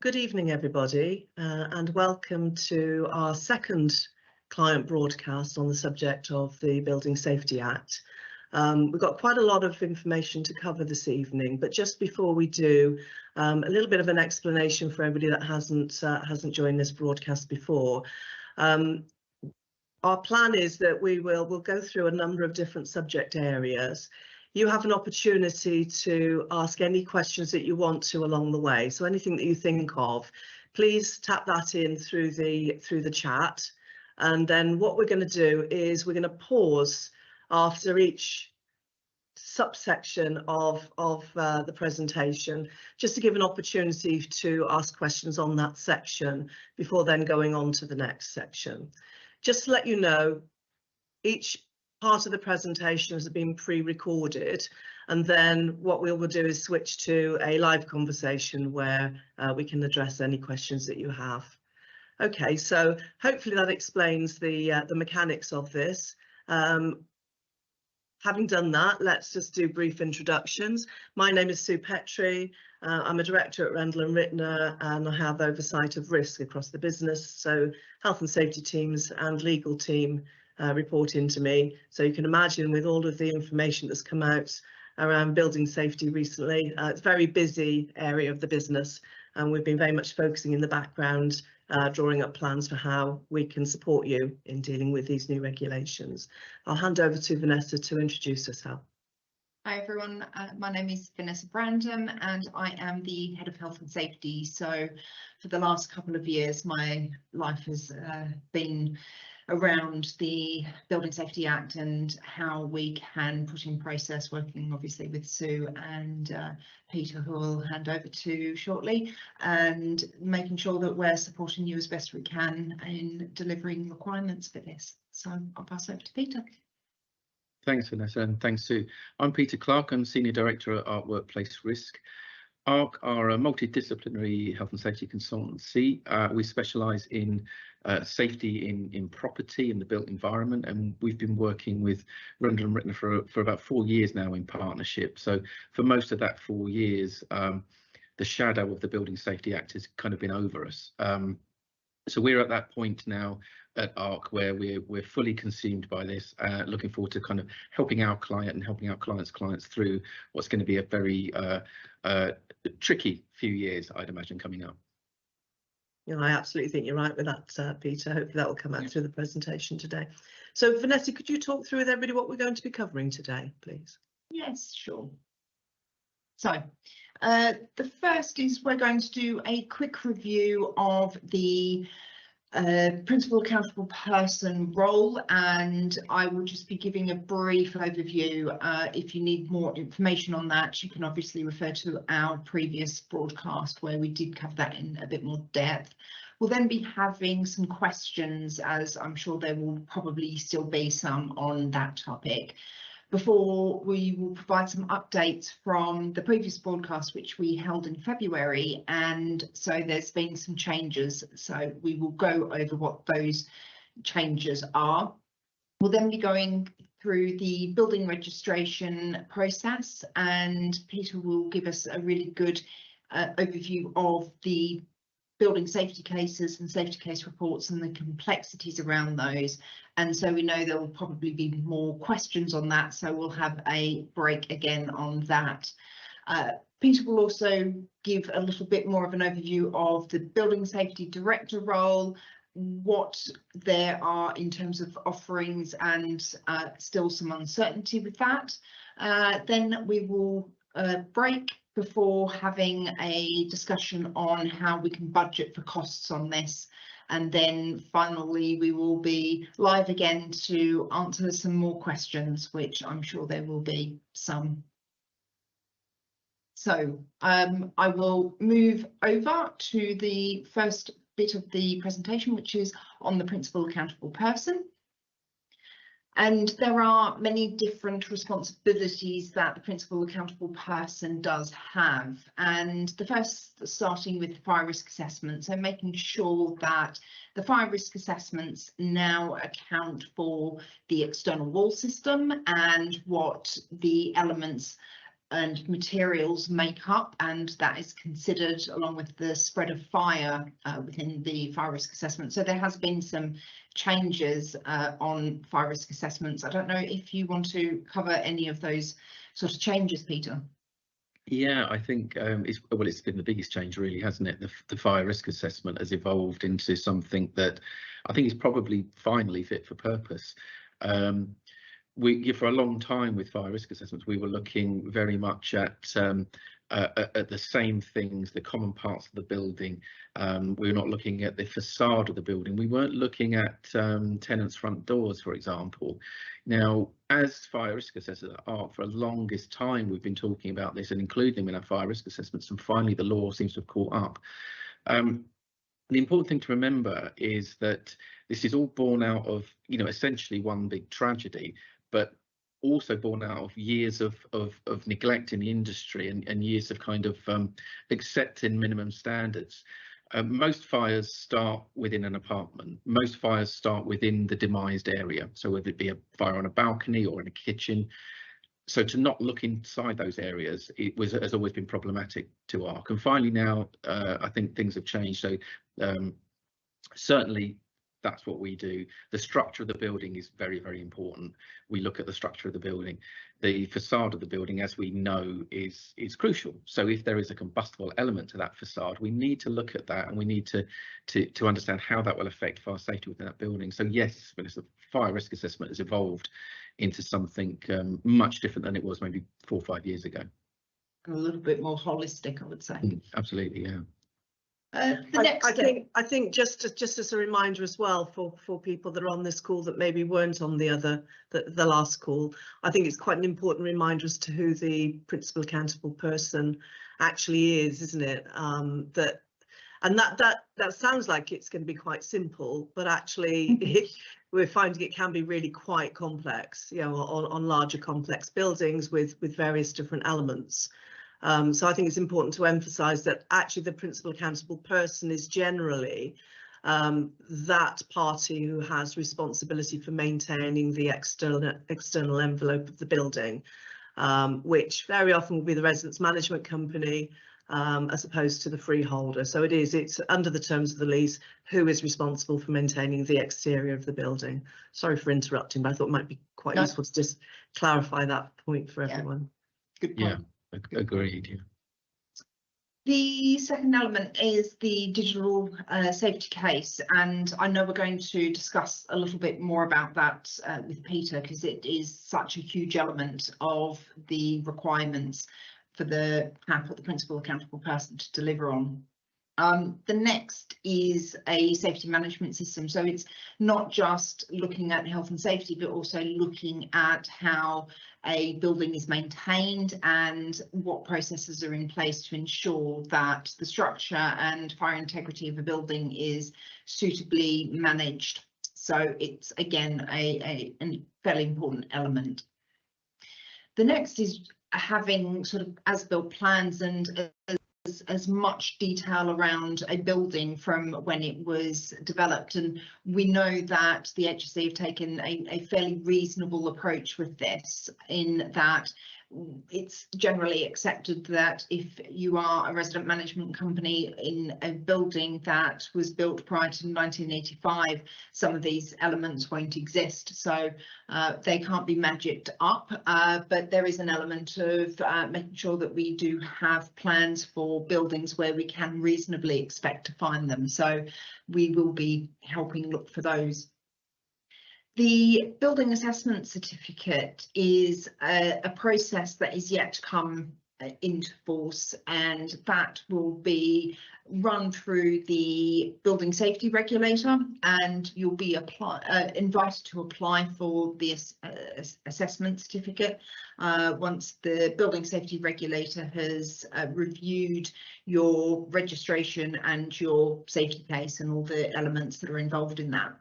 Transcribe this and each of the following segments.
Good evening, everybody, and welcome to our second client broadcast on the subject of the Building Safety Act. We've got quite a lot of information to cover this evening, but just before we do, a little bit of an explanation for everybody that hasn't joined this broadcast before. Our plan is that we'll go through a number of different subject areas. You have an opportunity to ask any questions that you want to along the way. So anything that you think of, please tap that in through the chat. And then what we're going to do is we're going to pause after each subsection of the presentation, just to give an opportunity to ask questions on that section before then going on to the next section. Just to let you know, each part of the presentation has been pre-recorded, and then what we will do is switch to a live conversation where we can address any questions that you have. Okay, so hopefully that explains the mechanics of this. Having done that, let's just do brief introductions. My name is Sue Petrie. I'm a director at Rendall Rittner, and I have oversight of risk across the business. So health and safety teams and legal team report into me. So you can imagine, with all of the information that's come out around building safety recently, it's a very busy area of the business, and we've been very much focusing in the background, drawing up plans for how we can support you in dealing with these new regulations. I'll hand over to Vanessa to introduce herself. Hi everyone, my name is Vanessa Brandon and I am the Head of Health and Safety. So for the last couple of years my life has been around the Building Safety Act and how we can put in process, working obviously with Sue and Peter, who I'll hand over to shortly, and making sure that we're supporting you as best we can in delivering requirements for this. So I'll pass over to Peter. Thanks, Vanessa, and thanks, Sue. I'm Peter Clark. I'm Senior Director at ARC Workplace Risk. ARC are a multidisciplinary health and safety consultancy. We specialise in safety in property and the built environment, and we've been working with Rendall Rittner for about 4 years now in partnership. So for most of that 4 years, the shadow of the Building Safety Act has kind of been over us. So we're at that point now at ARC where we're fully consumed by this, looking forward to kind of helping our client and helping our clients through what's going to be a very tricky few years, I'd imagine, coming up. Yeah, I absolutely think you're right with that, Peter. Hopefully that will come out through the presentation today. So Vanessa, could you talk through with everybody what we're going to be covering today, please? Yes, sure. So the first is we're going to do a quick review of the principal accountable person role, and I will just be giving a brief overview. If you need more information on that, you can obviously refer to our previous broadcast where we did cover that in a bit more depth. We'll then be having some questions, as I'm sure there will probably still be some on that topic, before we will provide some updates from the previous broadcast, which we held in February. And so there's been some changes, so we will go over what those changes are. We'll then be going through the building registration process, and Peter will give us a really good overview of the building safety cases and safety case reports and the complexities around those. And so we know there will probably be more questions on that, so we'll have a break again on that. Peter will also give a little bit more of an overview of the Building Safety Director role, what there are in terms of offerings, and still some uncertainty with that. Then we will break before having a discussion on how we can budget for costs on this. And then finally, we will be live again to answer some more questions, which I'm sure there will be some. So I will move over to the first bit of the presentation, which is on the principal accountable person. And there are many different responsibilities that the principal accountable person does have. And the first, starting with fire risk assessment, so making sure that the fire risk assessments now account for the external wall system and what the elements and materials make up, and that is considered along with the spread of fire within the fire risk assessment. So there has been some changes on fire risk assessments. I don't know if you want to cover any of those sort of changes, Peter. Yeah, I think it's been the biggest change, really, hasn't it? The fire risk assessment has evolved into something that I think is probably finally fit for purpose. For a long time with fire risk assessments, we were looking very much at the same things, the common parts of the building. We were not looking at the facade of the building. We weren't looking at tenants' front doors, for example. Now, as fire risk assessors at ARC, for the longest time, we've been talking about this and including them in our fire risk assessments, and finally the law seems to have caught up. The important thing to remember is that this is all born out of, essentially one big tragedy, but also born out of years of neglect in the industry and years of kind of accepting minimum standards. Most fires start within an apartment. Most fires start within the demised area. So whether it be a fire on a balcony or in a kitchen. So to not look inside those areas, has always been problematic to ARC. And finally now, I think things have changed. So certainly that's what we do. The structure of the building is very, very important. We look at the structure of the building. The facade of the building, as we know, is crucial. So if there is a combustible element to that facade, we need to look at that, and we need to understand how that will affect fire safety within that building. So yes, the fire risk assessment has evolved into something much different than it was maybe 4 or 5 years ago. A little bit more holistic, I would say. Absolutely, yeah. I think just as a reminder as well for people that are on this call that maybe weren't on the last call, I think it's quite an important reminder as to who the principal accountable person actually is, isn't it? That sounds like it's going to be quite simple, but actually we're finding it can be really quite complex, on larger complex buildings with various different elements. So I think it's important to emphasise that actually the principal accountable person is generally that party who has responsibility for maintaining the external envelope of the building, which very often will be the residence management company as opposed to the freeholder. So it's under the terms of the lease who is responsible for maintaining the exterior of the building. Sorry for interrupting, but I thought it might be quite useful to just clarify that point for everyone. Good point. Yeah. Agreed. Yeah. The second element is the digital safety case, and I know we're going to discuss a little bit more about that with Peter, because it is such a huge element of the requirements for the principal accountable person to deliver on. The next is a safety management system. So it's not just looking at health and safety, but also looking at how a building is maintained and what processes are in place to ensure that the structure and fire integrity of a building is suitably managed. So it's again a fairly important element. The next is having sort of as-built plans and as much detail around a building from when it was developed, and we know that the HSE have taken a fairly reasonable approach with this, in that it's generally accepted that if you are a resident management company in a building that was built prior to 1985, some of these elements won't exist, so they can't be magicked up, but there is an element of making sure that we do have plans for buildings where we can reasonably expect to find them, so we will be helping look for those. The building assessment certificate is a process that is yet to come into force, and that will be run through the building safety regulator, and you'll be invited to apply for the assessment certificate once the building safety regulator has reviewed your registration and your safety case and all the elements that are involved in that.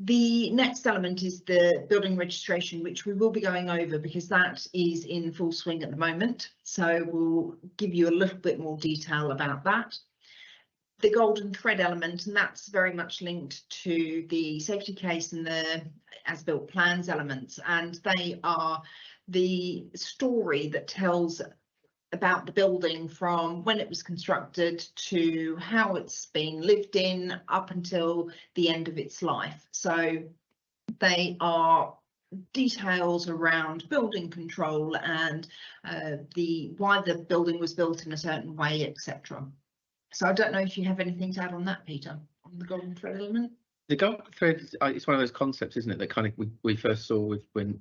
The next element is the building registration, which we will be going over because that is in full swing at the moment. So we'll give you a little bit more detail about that. The golden thread element, and that's very much linked to the safety case and the as-built plans elements, and they are the story that tells about the building from when it was constructed to how it's been lived in up until the end of its life. So they are details around building control and why the building was built in a certain way, etc. So I don't know if you have anything to add on that, Peter, on the golden thread element. The golden thread, it's one of those concepts, isn't it, that kind of we first saw with when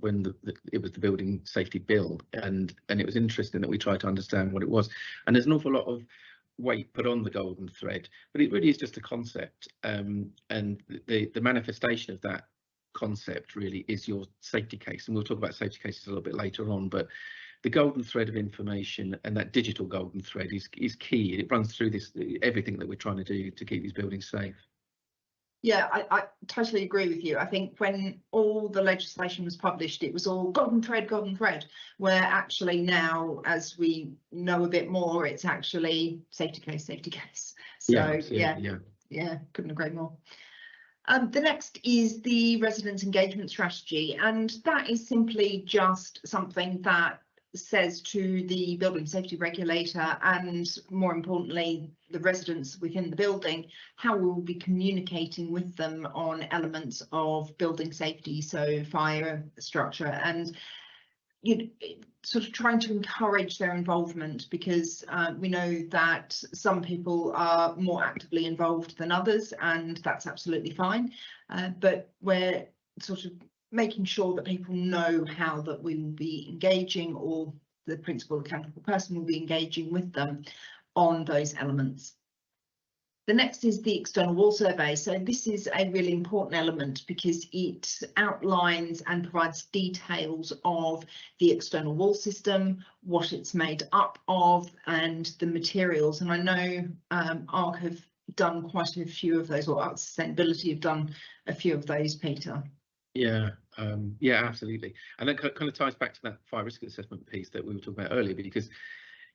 it was the building safety bill, and it was interesting that we tried to understand what it was. And there's an awful lot of weight put on the golden thread, but it really is just a concept, and the manifestation of that concept really is your safety case, and we'll talk about safety cases a little bit later on. But the golden thread of information, and that digital golden thread, is key. It runs through everything that we're trying to do to keep these buildings safe. Yeah, I totally agree with you. I think when all the legislation was published, it was all golden thread, where actually now, as we know a bit more, it's actually safety case. So yeah, couldn't agree more. The next is the residents engagement strategy, and that is simply just something that says to the building safety regulator, and more importantly the residents within the building, how we will be communicating with them on elements of building safety, so fire, structure, and sort of trying to encourage their involvement, because we know that some people are more actively involved than others, and that's absolutely fine, but we're sort of making sure that people know how that we will be engaging, or the principal accountable person will be engaging with them on those elements. The next is the external wall survey. So this is a really important element because it outlines and provides details of the external wall system, what it's made up of, and the materials. And I know ARC have done quite a few of those, or ARC Sustainability have done a few of those, Peter. Yeah, absolutely. And that kind of ties back to that fire risk assessment piece that we were talking about earlier, because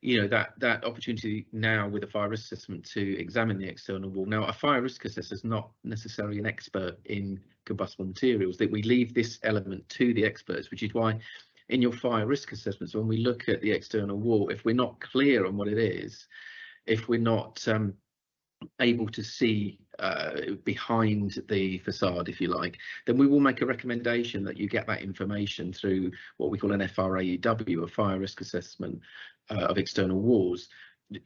that opportunity now with a fire risk assessment to examine the external wall. Now, a fire risk assessor is not necessarily an expert in combustible materials, that we leave this element to the experts, which is why in your fire risk assessments, when we look at the external wall, if we're not clear on what it is, if we're not able to see behind the facade, if you like, then we will make a recommendation that you get that information through what we call an FRAEW, a fire risk assessment of external walls,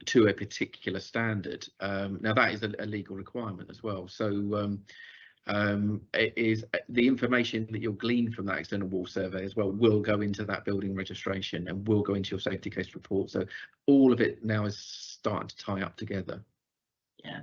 to a particular standard. Now that is a legal requirement as well. So it is the information that you'll glean from that external wall survey as well will go into that building registration and will go into your safety case report. So all of it now is starting to tie up together. Yeah.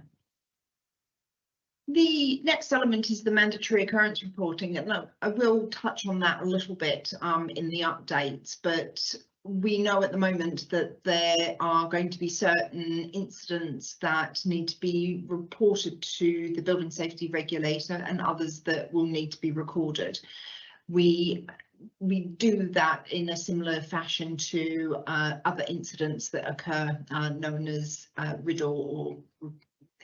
The next element is the mandatory occurrence reporting, and I will touch on that a little bit in the updates, but we know at the moment that there are going to be certain incidents that need to be reported to the building safety regulator and others that will need to be recorded. We do that in a similar fashion to other incidents that occur, known as Rendall or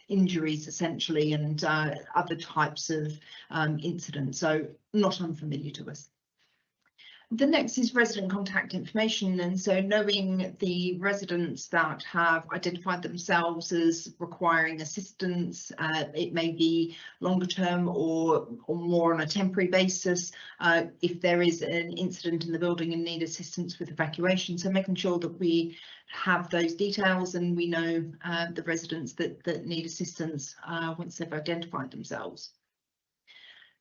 injuries essentially, and other types of incidents, so not unfamiliar to us. The next is resident contact information, and so knowing the residents that have identified themselves as requiring assistance, it may be longer term or more on a temporary basis, if there is an incident in the building and need assistance with evacuation, so making sure that we have those details and we know the residents that need assistance once they've identified themselves.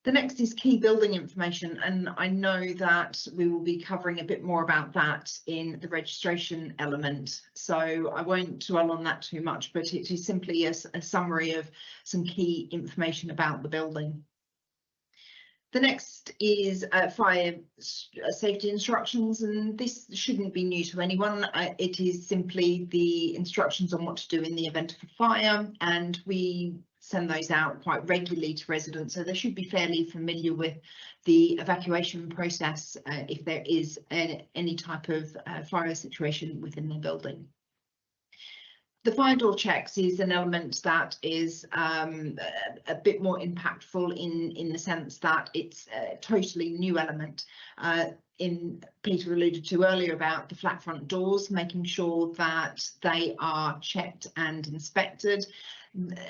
The next is key building information, and I know that we will be covering a bit more about that in the registration element, so I won't dwell on that too much, but it is simply a summary of some key information about the building. The next is fire safety instructions, and this shouldn't be new to anyone. It is simply the instructions on what to do in the event of a fire, and we send those out quite regularly to residents, so they should be fairly familiar with the evacuation process if there is any type of fire situation within their building. The fire door checks is an element that is a bit more impactful in the sense that it's a totally new element. Peter alluded to earlier about the flat front doors, making sure that they are checked and inspected.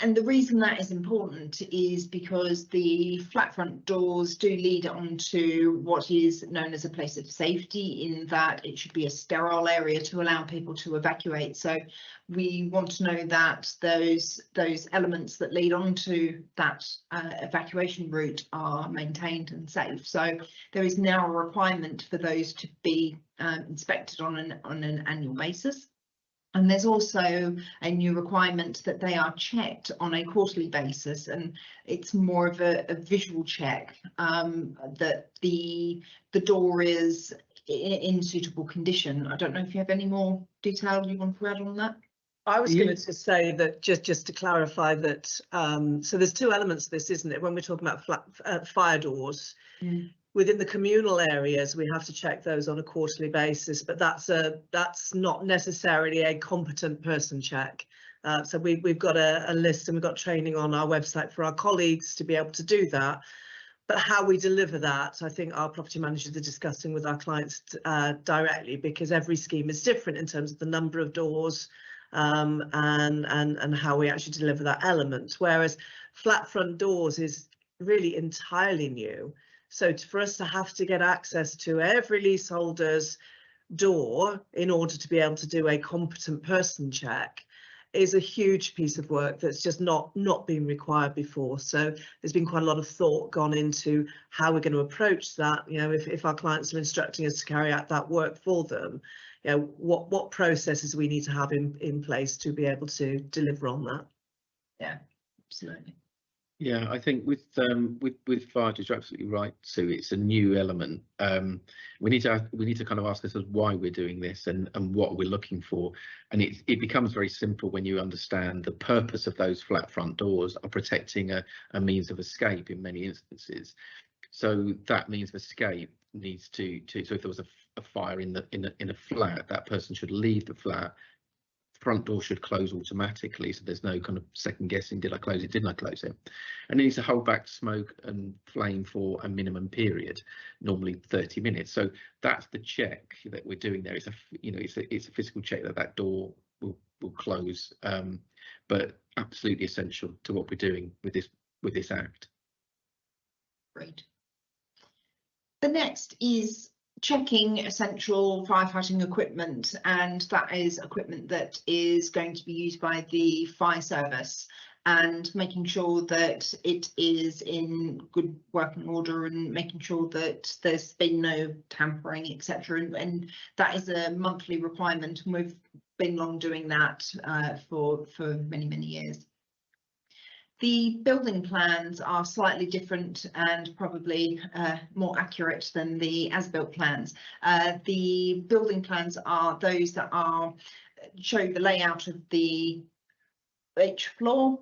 And the reason that is important is because the flat front doors do lead onto what is known as a place of safety, in that it should be a sterile area to allow people to evacuate. So we want to know that those elements that lead onto that evacuation route are maintained and safe. So there is now a requirement for those to be inspected on an annual basis. And there's also a new requirement that they are checked on a quarterly basis, and it's more of a visual check that the door is in suitable condition. I don't know if you have any more detail you want to add on that. I was going to say that just to clarify that, so there's two elements to this, isn't it? When we're talking about fire doors, within the communal areas, we have to check those on a quarterly basis, but that's not necessarily a competent person check. So we've got a list, and we've got training on our website for our colleagues to be able to do that. But how we deliver that, I think our property managers are discussing with our clients directly, because every scheme is different in terms of the number of doors and how we actually deliver that element. Whereas flat front doors is really entirely new. So for us to have to get access to every leaseholder's door in order to be able to do a competent person check is a huge piece of work that's just not been required before. So there's been quite a lot of thought gone into how we're going to approach that. You know, if our clients are instructing us to carry out that work for them, you know, what processes we need to have in place to be able to deliver on that. Yeah, absolutely. Yeah, I think with fire doors, you're absolutely right, Sue. It's a new element. We need to kind of ask ourselves why we're doing this and what we're looking for. And it becomes very simple when you understand the purpose of those flat front doors are protecting a means of escape in many instances. So that means of escape needs to so if there was a fire in a flat, that person should leave the flat. Front door should close automatically, so there's no kind of second guessing, did I close it, didn't I close it? And it needs to hold back smoke and flame for a minimum period, normally 30 minutes. So that's the check that we're doing there. It's a physical check that door will close, but absolutely essential to what we're doing with this act. Great. The next is checking essential firefighting equipment, and that is equipment that is going to be used by the fire service, and making sure that it is in good working order and making sure that there's been no tampering, etc. And that is a monthly requirement, and we've been long doing that for many years. The building plans are slightly different and probably more accurate than the as-built plans. The building plans are those that show the layout of the each floor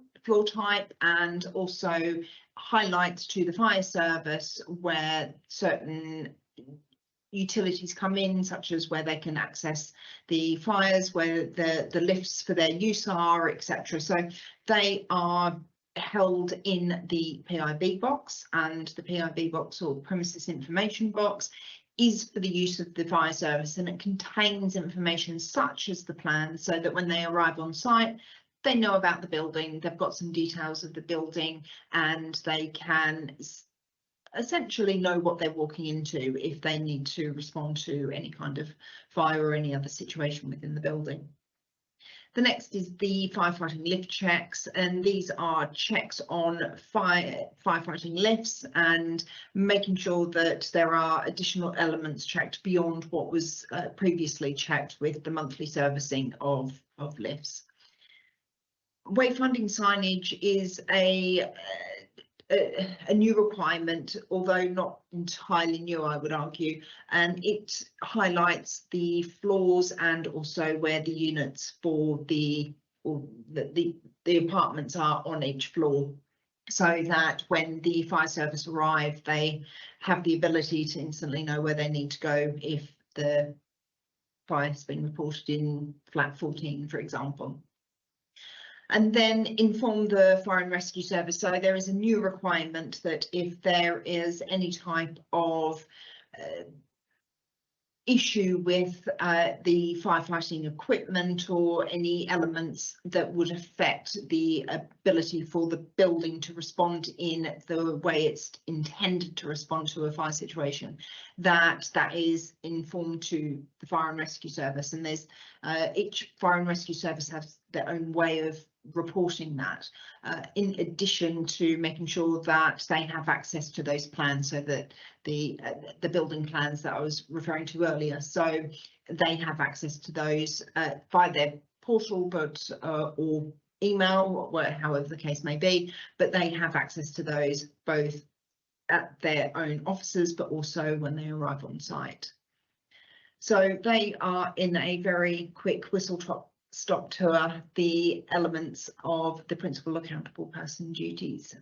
type, and also highlights to the fire service where certain utilities come in, such as where they can access the fires, where the lifts for their use are, etc. So they are held in the PIB box, and the PIB box, or premises information box, is for the use of the fire service, and it contains information such as the plan, so that when they arrive on site they know about the building, they've got some details of the building, and they can essentially know what they're walking into if they need to respond to any kind of fire or any other situation within the building. The next is the firefighting lift checks, and these are checks on firefighting lifts and making sure that there are additional elements checked beyond what was previously checked with the monthly servicing of lifts. Wayfinding signage is a new requirement, although not entirely new, I would argue, and it highlights the floors and also where the units for the apartments are on each floor, so that when the fire service arrive, they have the ability to instantly know where they need to go if the fire has been reported in flat 14, for example. And then inform the fire and rescue service. So there is a new requirement that if there is any type of issue with the firefighting equipment or any elements that would affect the ability for the building to respond in the way it's intended to respond to a fire situation, that is informed to the fire and rescue service. And there's each fire and rescue service has their own way of reporting that, in addition to making sure that they have access to those plans, so that the building plans that I was referring to earlier, so they have access to those via their portal, but or email, or however the case may be, but they have access to those both at their own offices but also when they arrive on site. So they are in a very quick whistle-stop tour the elements of the principal accountable person duties.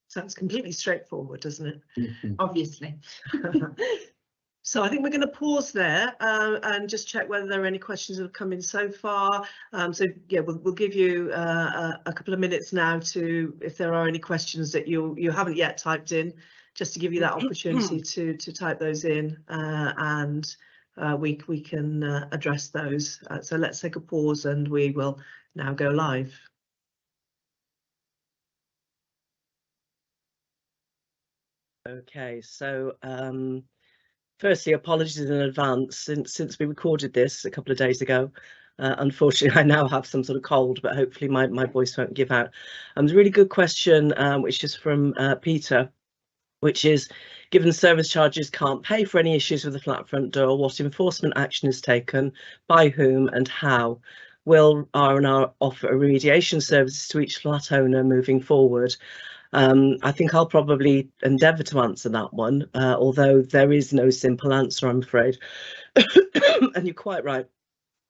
Sounds completely straightforward, doesn't it? Mhm. Obviously. So I think we're going to pause there and just check whether there are any questions that have come in so far. So yeah, we'll give you a couple of minutes now to, if there are any questions that you haven't yet typed in, just to give you that opportunity to type those in, and we can address those. So let's take a pause and we will now go live. Okay, so firstly, apologies in advance since we recorded this a couple of days ago. Unfortunately, I now have some sort of cold, but hopefully my voice won't give out. There's a really good question, which is from Peter, which is, given service charges can't pay for any issues with the flat front door, what enforcement action is taken, by whom and how? Will R&R offer remediation services to each flat owner moving forward? I think I'll probably endeavour to answer that one, although there is no simple answer, I'm afraid. And you're quite right.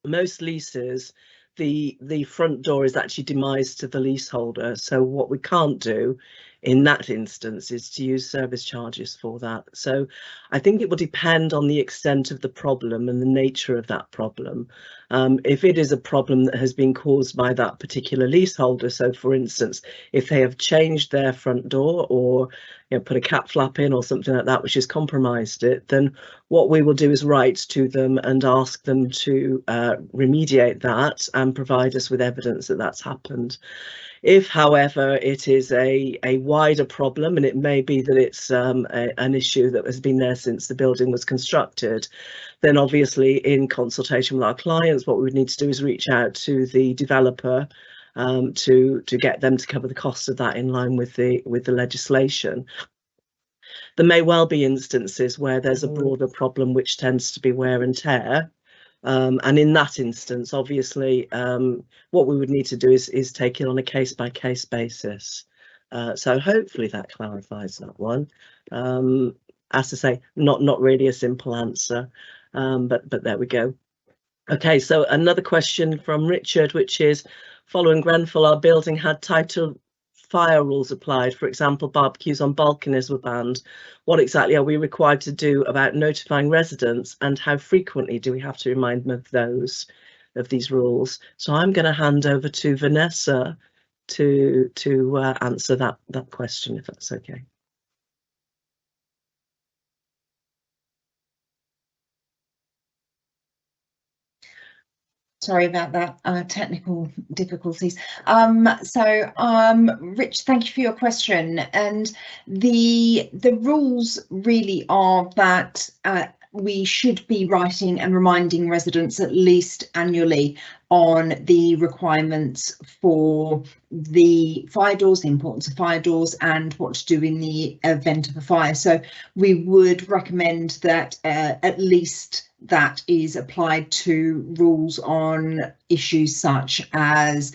Most leases, the front door is actually demised to the leaseholder. So what we can't do in that instance is to use service charges for that. So I think it will depend on the extent of the problem and the nature of that problem. If it is a problem that has been caused by that particular leaseholder, so for instance, if they have changed their front door or put a cat flap in or something like that, which has compromised it, then what we will do is write to them and ask them to remediate that and provide us with evidence that that's happened. If, however, it is a wider problem, and it may be that it's an issue that has been there since the building was constructed, then obviously in consultation with our clients, what we would need to do is reach out to the developer to get them to cover the cost of that in line with the legislation. There may well be instances where there's a broader problem which tends to be wear and tear. And in that instance, obviously, what we would need to do is take it on a case-by-case basis. So hopefully that clarifies that one. As I say, not really a simple answer, but there we go. Okay, so another question from Richard, which is, following Grenfell, our building had tighter fire rules applied. For example, barbecues on balconies were banned. What exactly are we required to do about notifying residents, and how frequently do we have to remind them of these rules? So I'm going to hand over to Vanessa to answer that question, if that's okay. Sorry about that, technical difficulties. Rich, thank you for your question. And the rules really are that we should be writing and reminding residents at least annually on the requirements for the fire doors, the importance of fire doors, and what to do in the event of a fire. So we would recommend that at least that is applied to rules on issues such as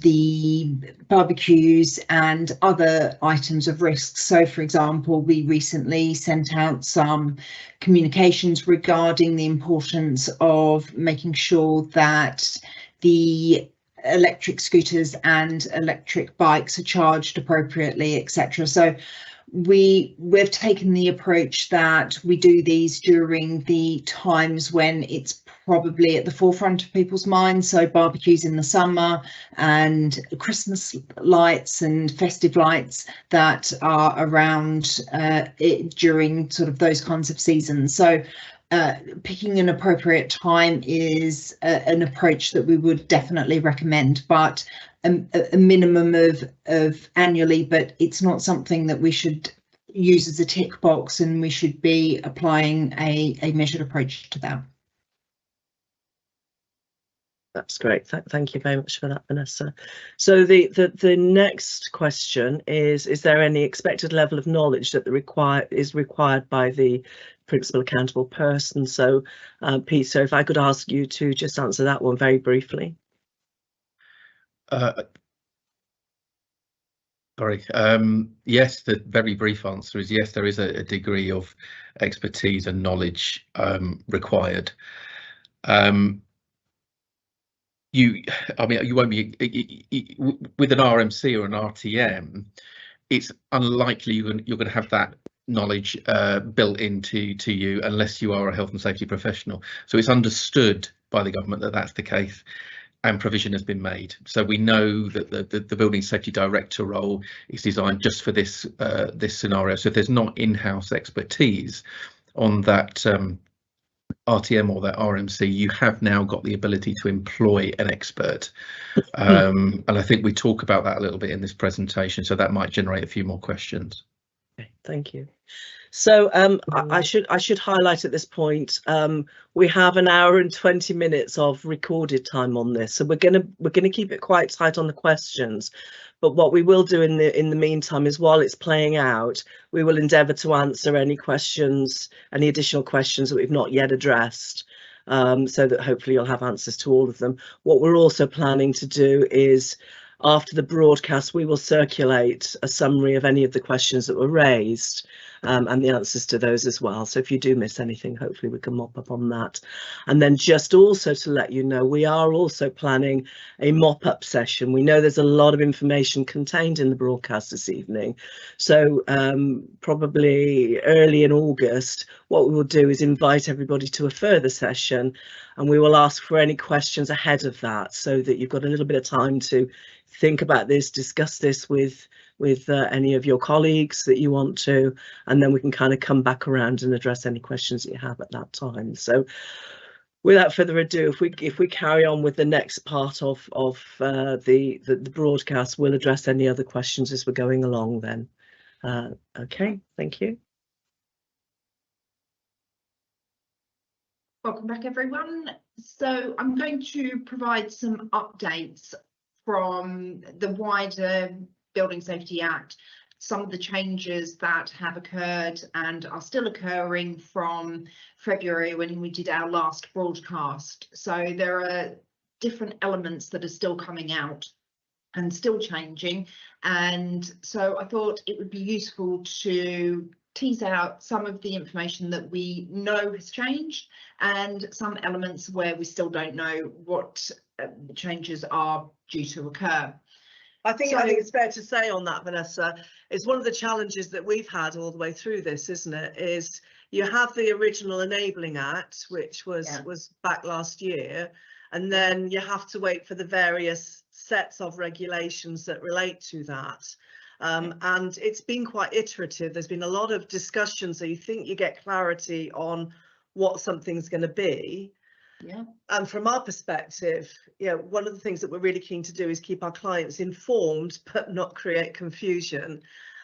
the barbecues and other items of risk. So, for example, we recently sent out some communications regarding the importance of making sure that the electric scooters and electric bikes are charged appropriately, etc. So we've taken the approach that we do these during the times when it's probably at the forefront of people's minds. So barbecues in the summer and Christmas lights and festive lights that are around during sort of those kinds of seasons. So picking an appropriate time is an approach that we would definitely recommend, but a minimum of annually, but it's not something that we should use as a tick box, and we should be applying a measured approach to that. That's great. Thank you very much for that, Vanessa. So the next question is there any expected level of knowledge that is required by the principal accountable person? So Pete, so if I could ask you to just answer that one very briefly. Sorry. Yes, the very brief answer is yes, there is a degree of expertise and knowledge required. You won't be with an RMC or an RTM. It's unlikely you're going to have that knowledge built into you unless you are a health and safety professional. So it's understood by the government that that's the case, and provision has been made. So we know that the building safety director role is designed just for this scenario. So if there's not in-house expertise on that RTM or that RMC, you have now got the ability to employ an expert. And I think we talk about that a little bit in this presentation, so that might generate a few more questions. Okay, thank you. So I should highlight at this point, we have an hour and 20 minutes of recorded time on this, so we're gonna keep it quite tight on the questions. But what we will do in the meantime is, while it's playing out, we will endeavour to answer any questions, any additional questions that we've not yet addressed, so that hopefully you'll have answers to all of them. What we're also planning to do is, after the broadcast, we will circulate a summary of any of the questions that were raised, and the answers to those as well. So if you do miss anything, hopefully we can mop up on that. And then just also to let you know, we are also planning a mop-up session. We know there's a lot of information contained in the broadcast this evening. So probably early in August, what we will do is invite everybody to a further session, and we will ask for any questions ahead of that, so that you've got a little bit of time to think about this, discuss this with any of your colleagues that you want to, and then we can kind of come back around and address any questions that you have at that time. So without further ado, if we carry on with the next part of the broadcast, we'll address any other questions as we're going along then. Okay, thank you. Welcome back, everyone. So I'm going to provide some updates from the wider Building Safety Act, some of the changes that have occurred and are still occurring from February when we did our last broadcast. So there are different elements that are still coming out and still changing, and so I thought it would be useful to tease out some of the information that we know has changed and some elements where we still don't know what changes are due to occur. I think it's fair to say on that, Vanessa, it's one of the challenges that we've had all the way through this, isn't it? Is you have the original Enabling Act, which was back last year, and then you have to wait for the various sets of regulations that relate to that. And it's been quite iterative. There's been a lot of discussion, so you think you get clarity on what something's going to be. Yeah. And from our perspective, one of the things that we're really keen to do is keep our clients informed, but not create confusion,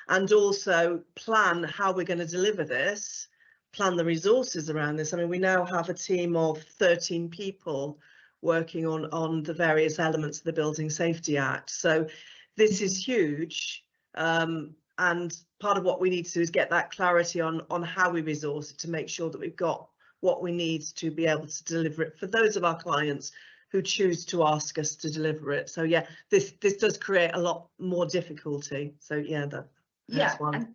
and also plan how we're going to deliver this, plan the resources around this. I mean, we now have a team of 13 people working on the various elements of the Building Safety Act. So this is huge. And part of what we need to do is get that clarity on how we resource it to make sure that we've got what we need to be able to deliver it for those of our clients who choose to ask us to deliver it. So yeah, this does create a lot more difficulty. So yeah, that's one. And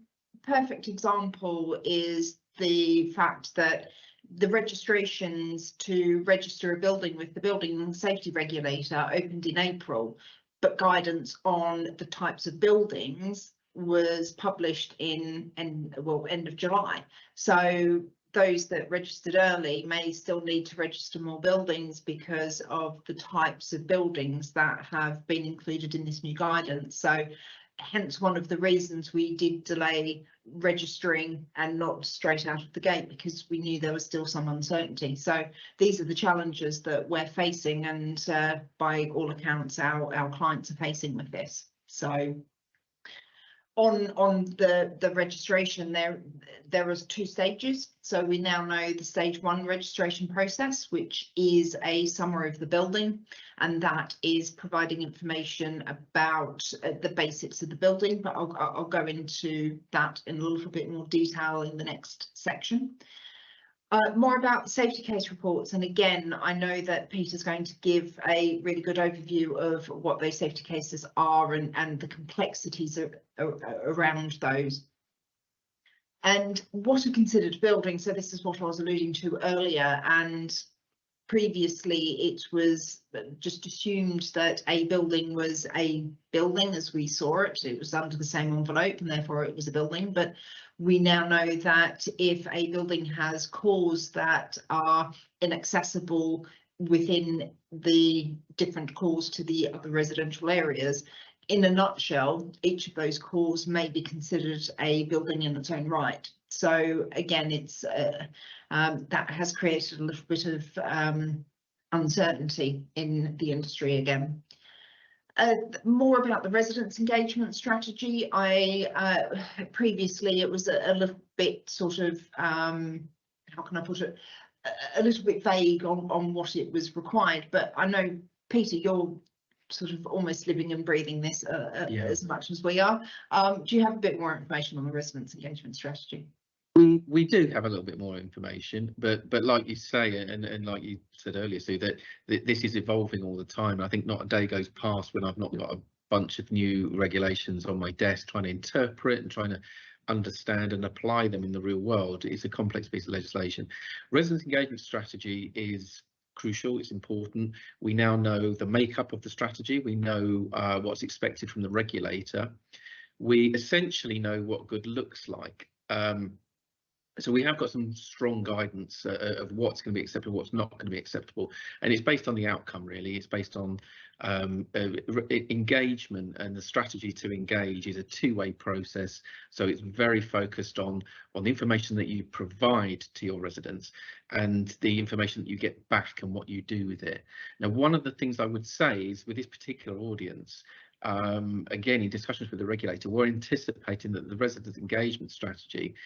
perfect example is the fact that the registrations to register a building with the Building Safety Regulator opened in April, but guidance on the types of buildings was published in end of July. So those that registered early may still need to register more buildings because of the types of buildings that have been included in this new guidance. So hence one of the reasons we did delay registering and not straight out of the gate, because we knew there was still some uncertainty. So these are the challenges that we're facing, and by all accounts our clients are facing with this. So on the registration, there is 2 stages. So we now know the stage 1 registration process, which is a summary of the building, and that is providing information about the basics of the building, but I'll go into that in a little bit more detail in the next section. More about the safety case reports, and again, I know that Peter's going to give a really good overview of what those safety cases are and the complexities around those. And what are considered buildings? So this is what I was alluding to earlier, and previously it was just assumed that a building was a building as we saw it. It was under the same envelope and therefore it was a building. But we now know that if a building has cores that are inaccessible within the different cores to the other residential areas, in a nutshell, each of those cores may be considered a building in its own right. So again, it's that has created a little bit of uncertainty in the industry again. More about the residents engagement strategy. Previously it was a little bit sort of, how can I put it, a little bit vague on what it was required, but I know, Peter, you're sort of almost living and breathing this as much as we are. Do you have a bit more information on the residents engagement strategy? We do have a little bit more information, but like you say, and like you said earlier, Sue, that this is evolving all the time. I think not a day goes past when I've not got a bunch of new regulations on my desk trying to interpret and trying to understand and apply them in the real world. It's a complex piece of legislation. Resident engagement strategy is crucial, it's important. We now know the makeup of the strategy, we know what's expected from the regulator. We essentially know what good looks like. So we have got some strong guidance of what's going to be acceptable, what's not going to be acceptable, and it's based on the outcome. Really, it's based on engagement, and the strategy to engage is a two-way process. So it's very focused on the information that you provide to your residents and the information that you get back and what you do with it. Now, one of the things I would say is with this particular audience, again, in discussions with the regulator, we're anticipating that the resident engagement strategy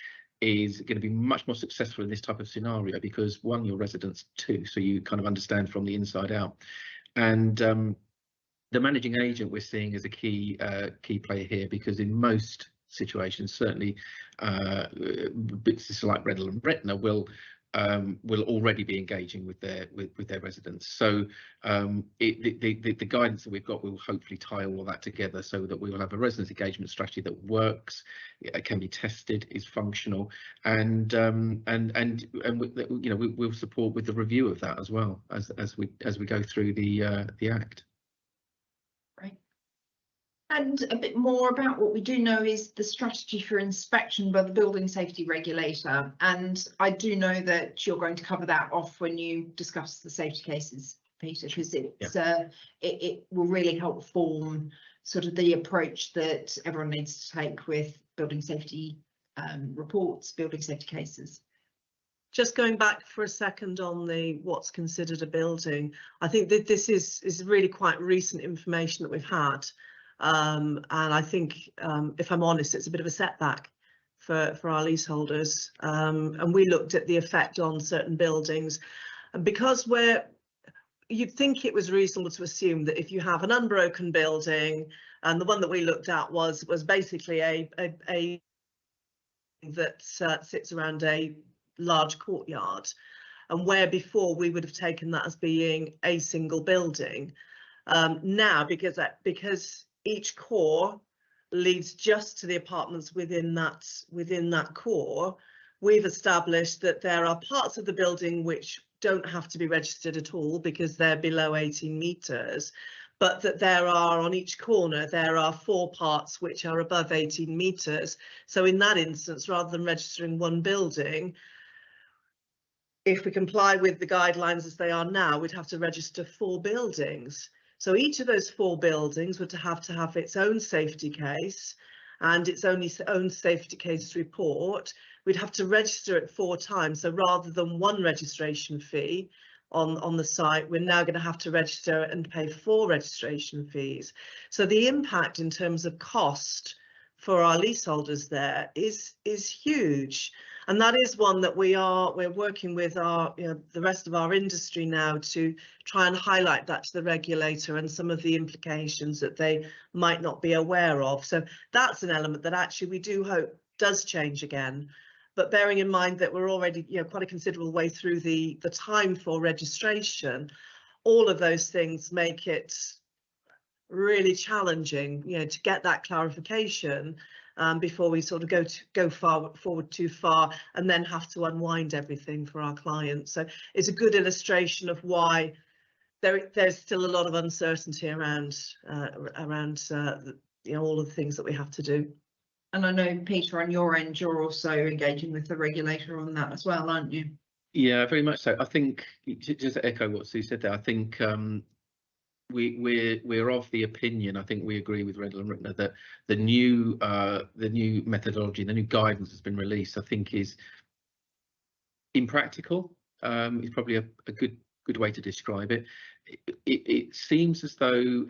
is going to be much more successful in this type of scenario because, one, your residents, two, so you kind of understand from the inside out. And the managing agent we're seeing as a key player here, because in most situations, certainly businesses like Rendall and Rittner will already be engaging with their residents. So the guidance that we've got will hopefully tie all that together so that we will have a resident engagement strategy that works, it can be tested, is functional, and you know, we'll support with the review of that as well as we go through the Act. Right. And a bit more about what we do know is the strategy for inspection by the building safety regulator. And I do know that you're going to cover that off when you discuss the safety cases, Peter, because it will really help form sort of the approach that everyone needs to take with building safety reports, building safety cases. Just going back for a second on the what's considered a building, I think that this is really quite recent information that we've had. And I think, if I'm honest, it's a bit of a setback for our leaseholders. And we looked at the effect on certain buildings, and because you'd think it was reasonable to assume that if you have an unbroken building, and the one that we looked at was basically a that sits around a large courtyard, and where before we would have taken that as being a single building, now because each core leads just to the apartments within that core, we've established that there are parts of the building which don't have to be registered at all because they're below 18 metres, but that there are, on each corner, there are 4 parts which are above 18 metres. So in that instance, rather than registering one building, if we comply with the guidelines as they are now, we'd have to register 4 buildings. So each of those 4 buildings would have to have its own safety case and its own safety case report. We'd have to register it 4 times. So rather than 1 registration fee on the site, we're now going to have to register and pay 4 registration fees. So the impact in terms of cost for our leaseholders there is huge. And that is one that we're working with our, the rest of our industry now to try and highlight that to the regulator and some of the implications that they might not be aware of. So that's an element that actually we do hope does change again. But bearing in mind that we're already, quite a considerable way through the time for registration, all of those things make it really challenging, to get that clarification before we sort of go forward too far and then have to unwind everything for our clients. So it's a good illustration of why there's still a lot of uncertainty around all of the things that we have to do. And I know, Peter, on your end, you're also engaging with the regulator on that as well, aren't you? Yeah, very much so. I think, just to echo what Sue said there, I think we're of the opinion, I think we agree with Rendall and Rittner, that the new methodology, the new guidance that's been released, I think is impractical. Is probably a good way to describe it. It seems as though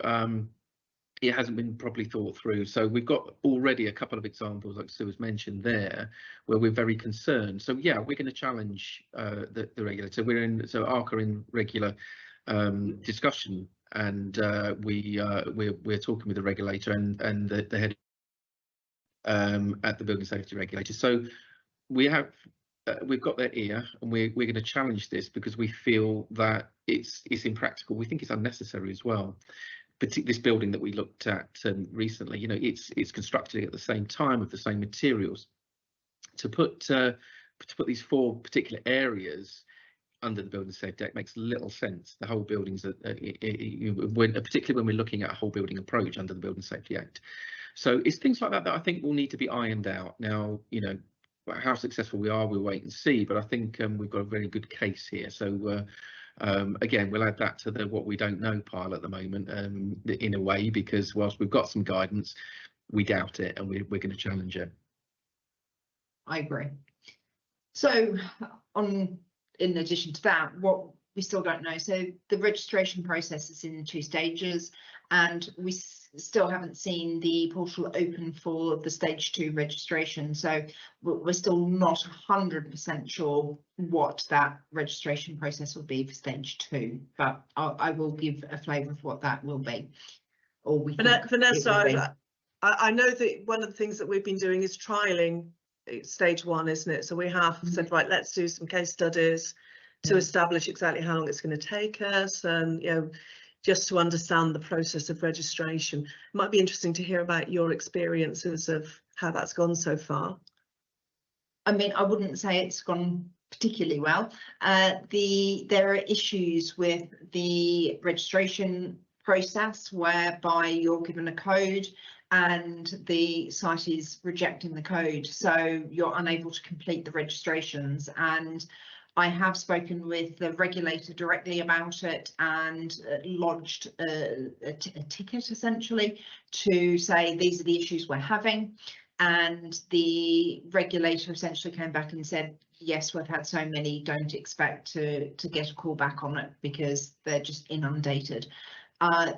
it hasn't been properly thought through. So we've got already a couple of examples, like Sue has mentioned there, where we're very concerned. So yeah, we're going to challenge the regulator. So ARC are in regular discussion, and we're talking with the regulator and the head at the building safety regulator. So we've got their ear, and we're going to challenge this because we feel that it's impractical. We think it's unnecessary as well. This building that we looked at recently, it's constructed at the same time with the same materials. To put these 4 particular areas under the Building Safety Act makes little sense. The whole buildings, particularly when we're looking at a whole building approach under the Building Safety Act. So it's things like that I think will need to be ironed out. Now, how successful we are, we'll wait and see. But I think we've got a very good case here. So. Again, we'll add that to the what we don't know pile at the moment, in a way, because whilst we've got some guidance, we doubt it, and we're going to challenge it. I agree. So in addition to that, what we still don't know. So the registration process is in 2 stages, and we still haven't seen the portal open for the stage 2 registration. So we're still not 100% sure what that registration process will be for stage 2, but I will give a flavour of what that will be. Or we Vanessa, I know that one of the things that we've been doing is trialling stage 1, isn't it? So we have said, right, let's do some case studies to establish exactly how long it's going to take us, and just to understand the process of registration. It might be interesting to hear about your experiences of how that's gone so far. I mean, I wouldn't say it's gone particularly well. There are issues with the registration process whereby you're given a code and the site is rejecting the code, so you're unable to complete the registrations. And I have spoken with the regulator directly about it and lodged a ticket essentially to say these are the issues we're having. And the regulator essentially came back and said, yes, we've had so many, don't expect to get a call back on it because they're just inundated.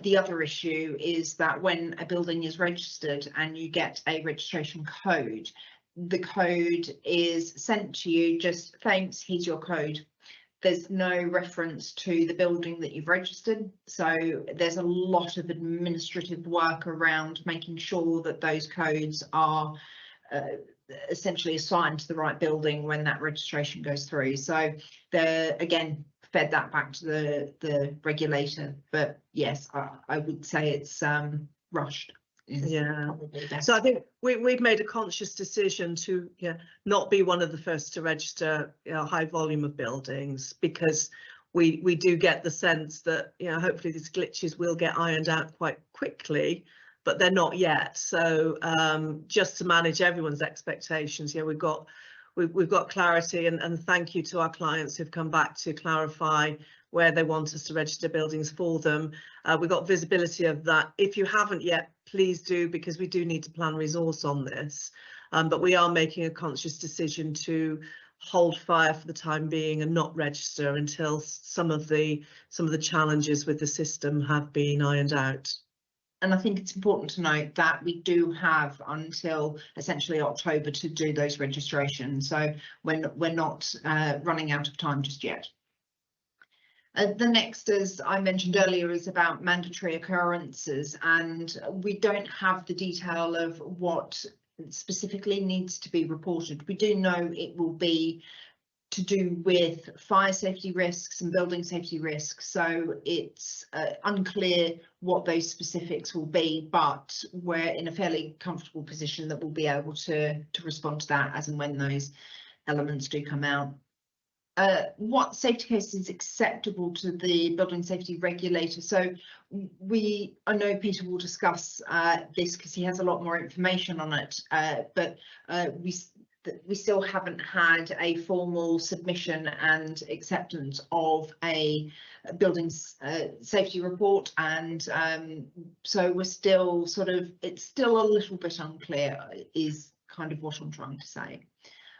The other issue is that when a building is registered and you get a registration code, the code is sent to you, just thanks, here's your code. There's no reference to the building that you've registered. So there's a lot of administrative work around making sure that those codes are essentially assigned to the right building when that registration goes through. So they're, again, fed that back to the regulator. But yes, I would say it's rushed. Yeah, so I think we've made a conscious decision to not be one of the first to register a high volume of buildings, because we do get the sense that hopefully these glitches will get ironed out quite quickly, but they're not yet. So just to manage everyone's expectations, we've got we've got clarity, and thank you to our clients who've come back to clarify where they want us to register buildings for them. We've got visibility of that. If you haven't yet, please do, because we do need to plan resource on this. But we are making a conscious decision to hold fire for the time being and not register until some of the challenges with the system have been ironed out. And I think it's important to note that we do have until essentially October to do those registrations, so we're not running out of time just yet. The next, as I mentioned earlier, is about mandatory occurrences, and we don't have the detail of what specifically needs to be reported. We do know it will be to do with fire safety risks and building safety risks, so it's unclear what those specifics will be, but we're in a fairly comfortable position that we'll be able to respond to that as and when those elements do come out. What safety case is acceptable to the building safety regulator? So I know Peter will discuss this because he has a lot more information on it, but we still haven't had a formal submission and acceptance of a building safety report, and so we're still it's still a little bit unclear, is kind of what I'm trying to say.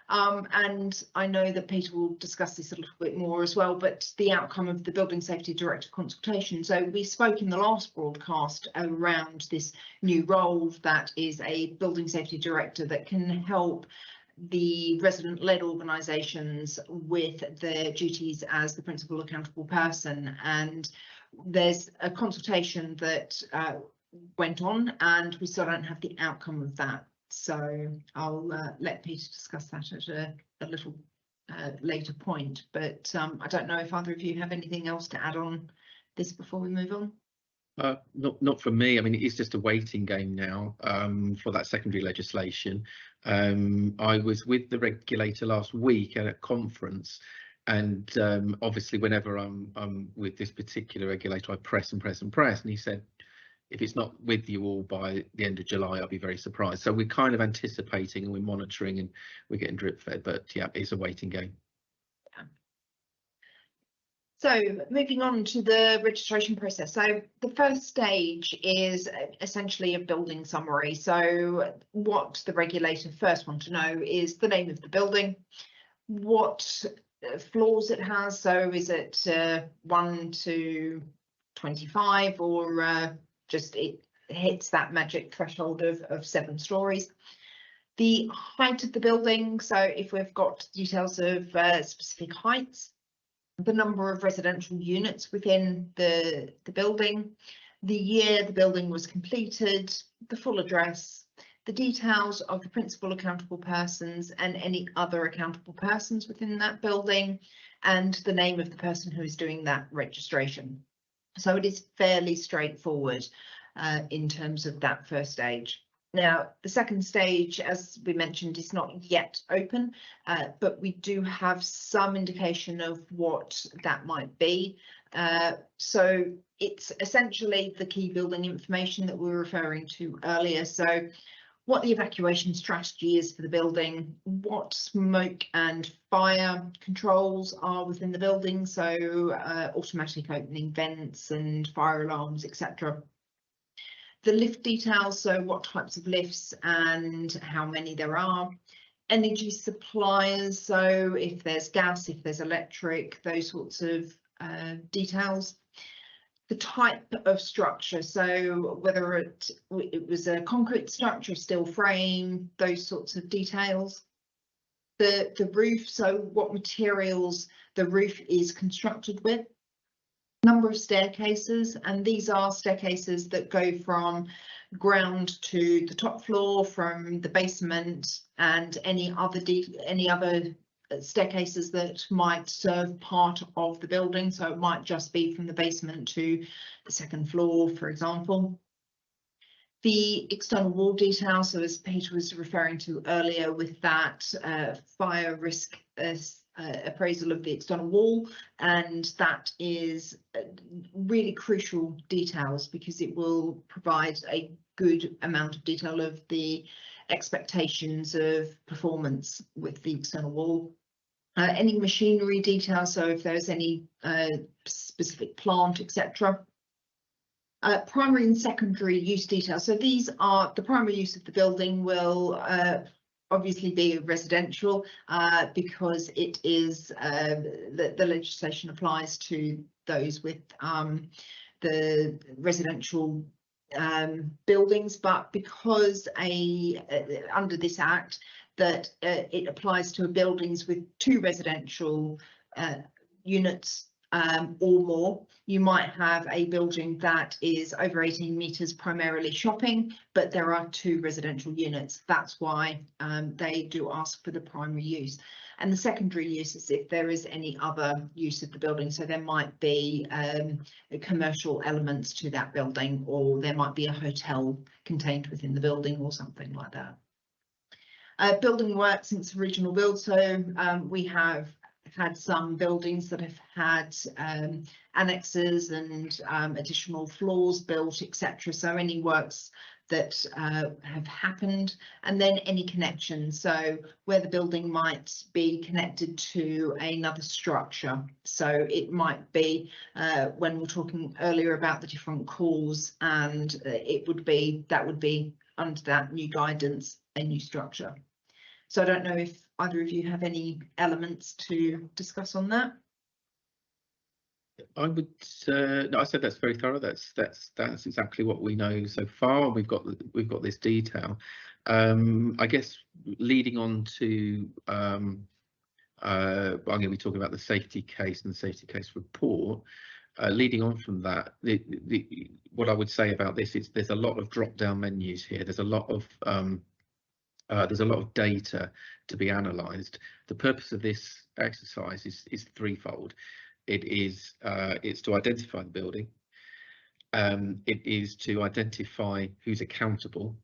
And I know that Peter will discuss this a little bit more as well, but the outcome of the Building Safety Director consultation. So we spoke in the last broadcast around this new role that is a Building Safety Director that can help the resident-led organisations with their duties as the principal accountable person. And there's a consultation that went on, and we still don't have the outcome of that. So I'll let Peter discuss that at a little later point, but I don't know if either of you have anything else to add on this before we move on. Not from me. I mean, it is just a waiting game now for that secondary legislation. I was with the regulator last week at a conference, and obviously whenever I'm with this particular regulator, I press and press and press, and he said, if it's not with you all by the end of July, I'll be very surprised. So we're kind of anticipating and we're monitoring and we're getting drip fed, but yeah, it's a waiting game. Yeah. So moving on to the registration process. So the first stage is essentially a building summary. So what the regulator first want to know is the name of the building, what floors it has. So is it 1 to 25, or just it hits that magic threshold of 7 stories. The height of the building, so if we've got details of specific heights, the number of residential units within the building, the year the building was completed, the full address, the details of the principal accountable persons and any other accountable persons within that building, and the name of the person who is doing that registration. So it is fairly straightforward in terms of that first stage. Now, the second stage, as we mentioned, is not yet open, but we do have some indication of what that might be. So it's essentially the key building information that we were referring to earlier. So what the evacuation strategy is for the building, what smoke and fire controls are within the building, so automatic opening vents and fire alarms, etc. The lift details, so what types of lifts and how many there are. Energy suppliers, so if there's gas, if there's electric, those sorts of details. The type of structure, so whether it was a concrete structure, steel frame, those sorts of details. The roof, so what materials the roof is constructed with. Number of staircases, and these are staircases that go from ground to the top floor, from the basement, and any other staircases that might serve part of the building. So it might just be from the basement to the second floor, for example. The external wall detail, so as Peter was referring to earlier with that fire risk appraisal of the external wall, and that is really crucial details because it will provide a good amount of detail of the expectations of performance with the external wall. Any machinery details, so if there's any specific plant, etc. Primary and secondary use details. So these are the primary use of the building will obviously be residential because it is the legislation applies to those with the residential buildings, but because under this act that it applies to buildings with 2 residential units or more. You might have a building that is over 18 metres, primarily shopping, but there are 2 residential units. That's why they do ask for the primary use. And the secondary use is if there is any other use of the building. So there might be commercial elements to that building, or there might be a hotel contained within the building or something like that. Building work since original build. So we have had some buildings that have had annexes and additional floors built, etc. So any works that have happened, and then any connections, so where the building might be connected to another structure. So it might be when we're talking earlier about the different calls, and that would be under that new guidance, a new structure. So I don't know if either of you have any elements to discuss on that. I would no, I said that's very thorough. That's exactly what we know so far. We've got this detail. I guess leading on to I'm going to be talking about the safety case and the safety case report. Leading on from that, what I would say about this is there's a lot of drop-down menus here. There's a lot of data to be analysed. The purpose of this exercise is threefold. It's to identify the building. It is to identify who's accountable,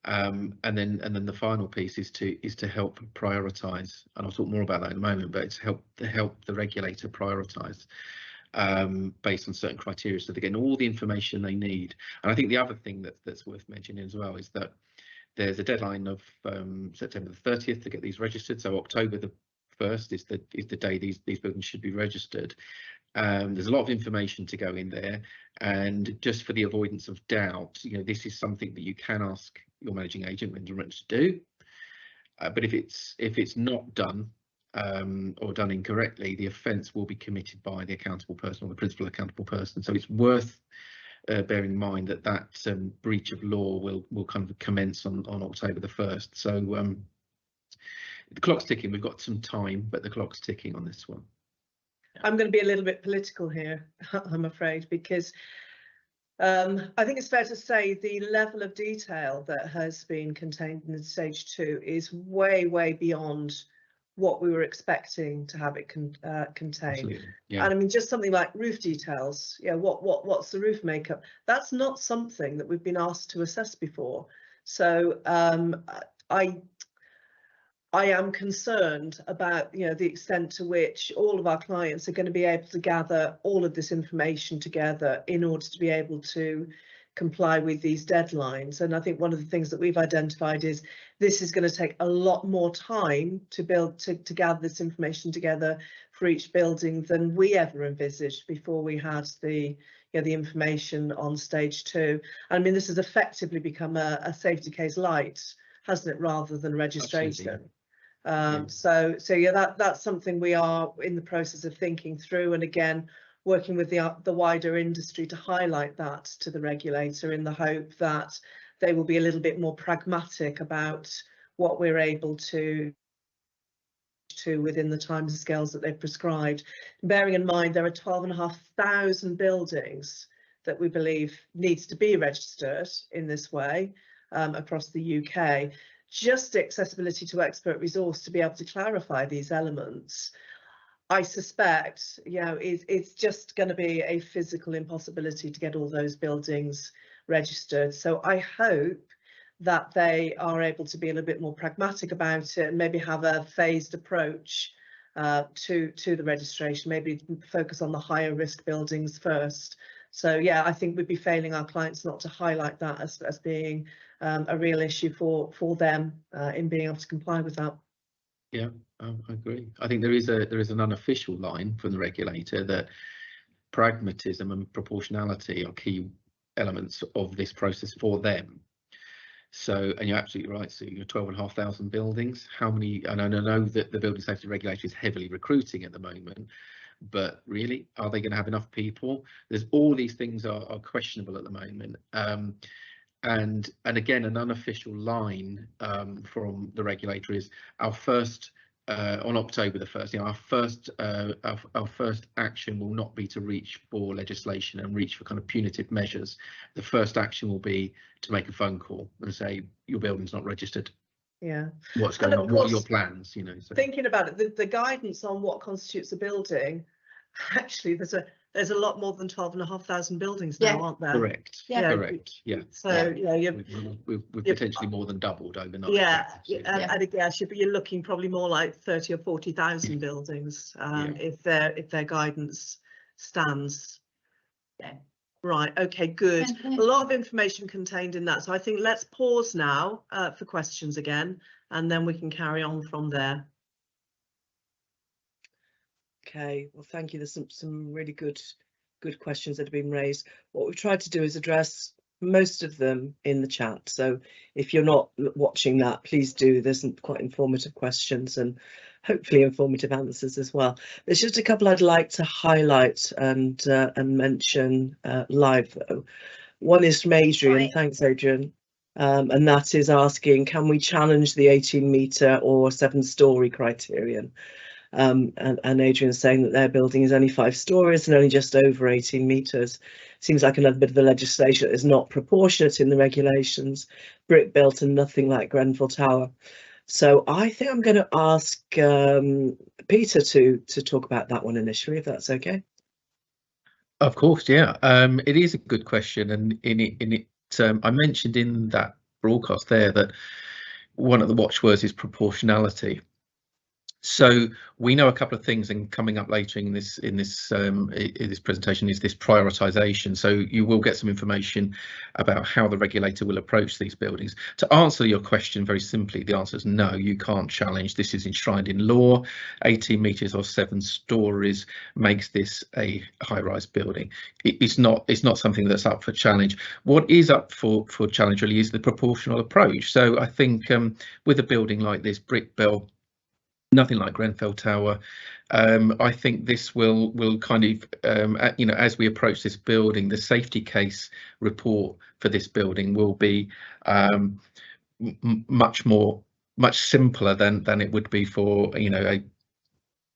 and then the final piece is to help prioritise. And I'll talk more about that in a moment. But it's to help the regulator prioritise based on certain criteria, so they're getting all the information they need. And I think the other thing that's worth mentioning as well is that there's a deadline of September the 30th to get these registered. So October the 1st is the day these buildings should be registered. There's a lot of information to go in there, and just for the avoidance of doubt, this is something that you can ask your managing agent, Rendall Rittner, to do. But if it's not done or done incorrectly, the offence will be committed by the accountable person or the principal accountable person. So it's worth bearing in mind that breach of law will kind of commence on October the 1st. So the clock's ticking. We've got some time, but the clock's ticking on this one. I'm going to be a little bit political here, I'm afraid, because I think it's fair to say the level of detail that has been contained in stage 2 is way, way beyond what we were expecting to have it contain. Yeah. And I mean, just something like roof details. Yeah, what's the roof makeup? That's not something that we've been asked to assess before. So I am concerned about the extent to which all of our clients are going to be able to gather all of this information together in order to be able to comply with these deadlines. And I think one of the things that we've identified is this is going to take a lot more time to gather this information together for each building than we ever envisaged before we had the information on stage 2. I mean, this has effectively become a safety case light, hasn't it, rather than registration. So yeah, that's something we are in the process of thinking through, and again working with the wider industry to highlight that to the regulator in the hope that they will be a little bit more pragmatic about what we're able to within the timescales that they've prescribed. Bearing in mind there are 12,500 buildings that we believe needs to be registered in this way across the UK. Just accessibility to expert resource to be able to clarify these elements, I suspect, it's just going to be a physical impossibility to get all those buildings registered. So I hope that they are able to be a little bit more pragmatic about it and maybe have a phased approach to the registration, maybe focus on the higher risk buildings first. So yeah, I think we'd be failing our clients not to highlight that as being a real issue for them in being able to comply with that. Yeah, I agree. I think there is an unofficial line from the regulator that pragmatism and proportionality are key elements of this process for them. So, and you're absolutely right, Sue, you're 12,500 buildings. How many, and I know that the building safety regulator is heavily recruiting at the moment, but really, are they going to have enough people? There's all these things are questionable at the moment. And again, an unofficial line from the regulator is our first on October the 1st. You know, our first action will not be to reach for legislation and reach for kind of punitive measures. The first action will be to make a phone call and say your building's not registered. Yeah. What's going on? What are your plans? You know. So. Thinking about it, the guidance on what constitutes a building, actually, there's a lot more than 12,500 buildings now, aren't there? Correct. Yeah. Correct. Yeah. So yeah, we've potentially more than doubled overnight. Yeah, and again, you're looking probably more like 30 or 40,000 buildings if their guidance stands. Yeah. Right. Okay. Good. A lot of information contained in that. So I think let's pause now for questions again, and then we can carry on from there. Okay, well, thank you. There's some really good questions that have been raised. What we've tried to do is address most of them in the chat. So if you're not watching that, please do. There's some quite informative questions and hopefully informative answers as well. There's just a couple I'd like to highlight and mention live though. One is from Adrian. Thanks, Adrian. And that is asking, can we challenge the 18-metre or 7-storey criterion? And Adrian's saying that their building is only 5 stories and only just over 18 metres. Seems like another bit of the legislation that is not proportionate in the regulations, brick built and nothing like Grenfell Tower. So I think I'm going to ask Peter to talk about that one initially, if that's okay. Of course, yeah. It is a good question, and I mentioned in that broadcast there that one of the watchwords is proportionality. So we know a couple of things, and coming up later in this presentation is this prioritisation. So you will get some information about how the regulator will approach these buildings. To answer your question very simply, the answer is no, you can't challenge. This is enshrined in law. 18 metres or 7 stories makes this a high-rise building. It's not something that's up for challenge. What is up for challenge really is the proportional approach. So I think with a building like this, brick built, nothing like Grenfell Tower, I think this will kind of, you know, as we approach this building, the safety case report for this building will be much simpler than it would be for, you know,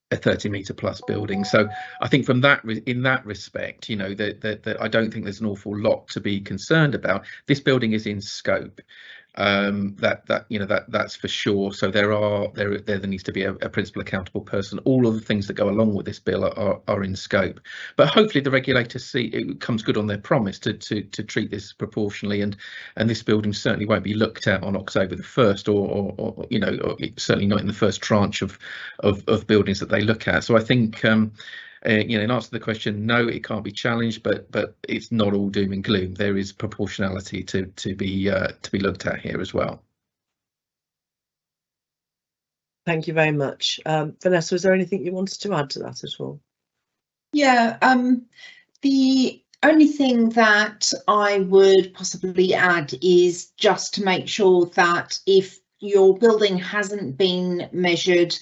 a 30-metre plus building. So I think from that, in that respect, you know, that I don't think there's an awful lot to be concerned about. This building is in scope. That's for sure. So there needs to be a principal accountable person. All of the things that go along with this bill are in scope, but hopefully the regulators see it comes good on their promise to treat this proportionally, and this building certainly won't be looked at on October the 1st or you know, or certainly not in the first tranche of buildings that they look at. So I think you know, in answer to the question, no, it can't be challenged, but it's not all doom and gloom. There is proportionality to be looked at here as well. Thank you very much. Vanessa, was there anything you wanted to add to that at all? Yeah, the only thing that I would possibly add is just to make sure that if your building hasn't been measured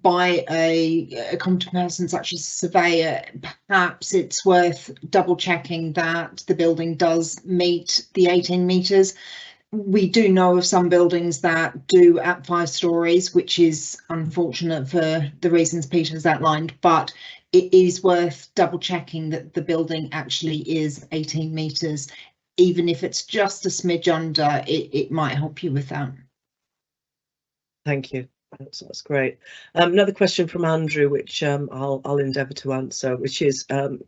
by a competent person such as a surveyor, perhaps it's worth double checking that the building does meet the 18 metres. We do know of some buildings that do at 5 stories, which is unfortunate for the reasons Peter's outlined, but it is worth double checking that the building actually is 18 metres. Even if it's just a smidge under, it might help you with that. Thank you. That's great. Another question from Andrew, which I'll endeavour to answer, which is we're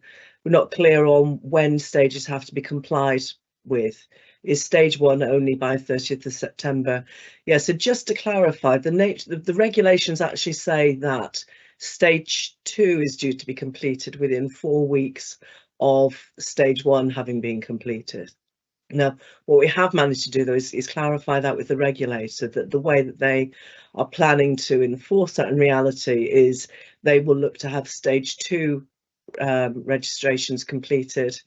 not clear on when stages have to be complied with is stage 1 only by 30th of September. Yeah, so just to clarify, the regulations actually say that stage 2 is due to be completed within 4 weeks of stage 1 having been completed. Now, what we have managed to do, though, is clarify that with the regulator, that the way that they are planning to enforce that in reality is they will look to have stage 2 registrations completed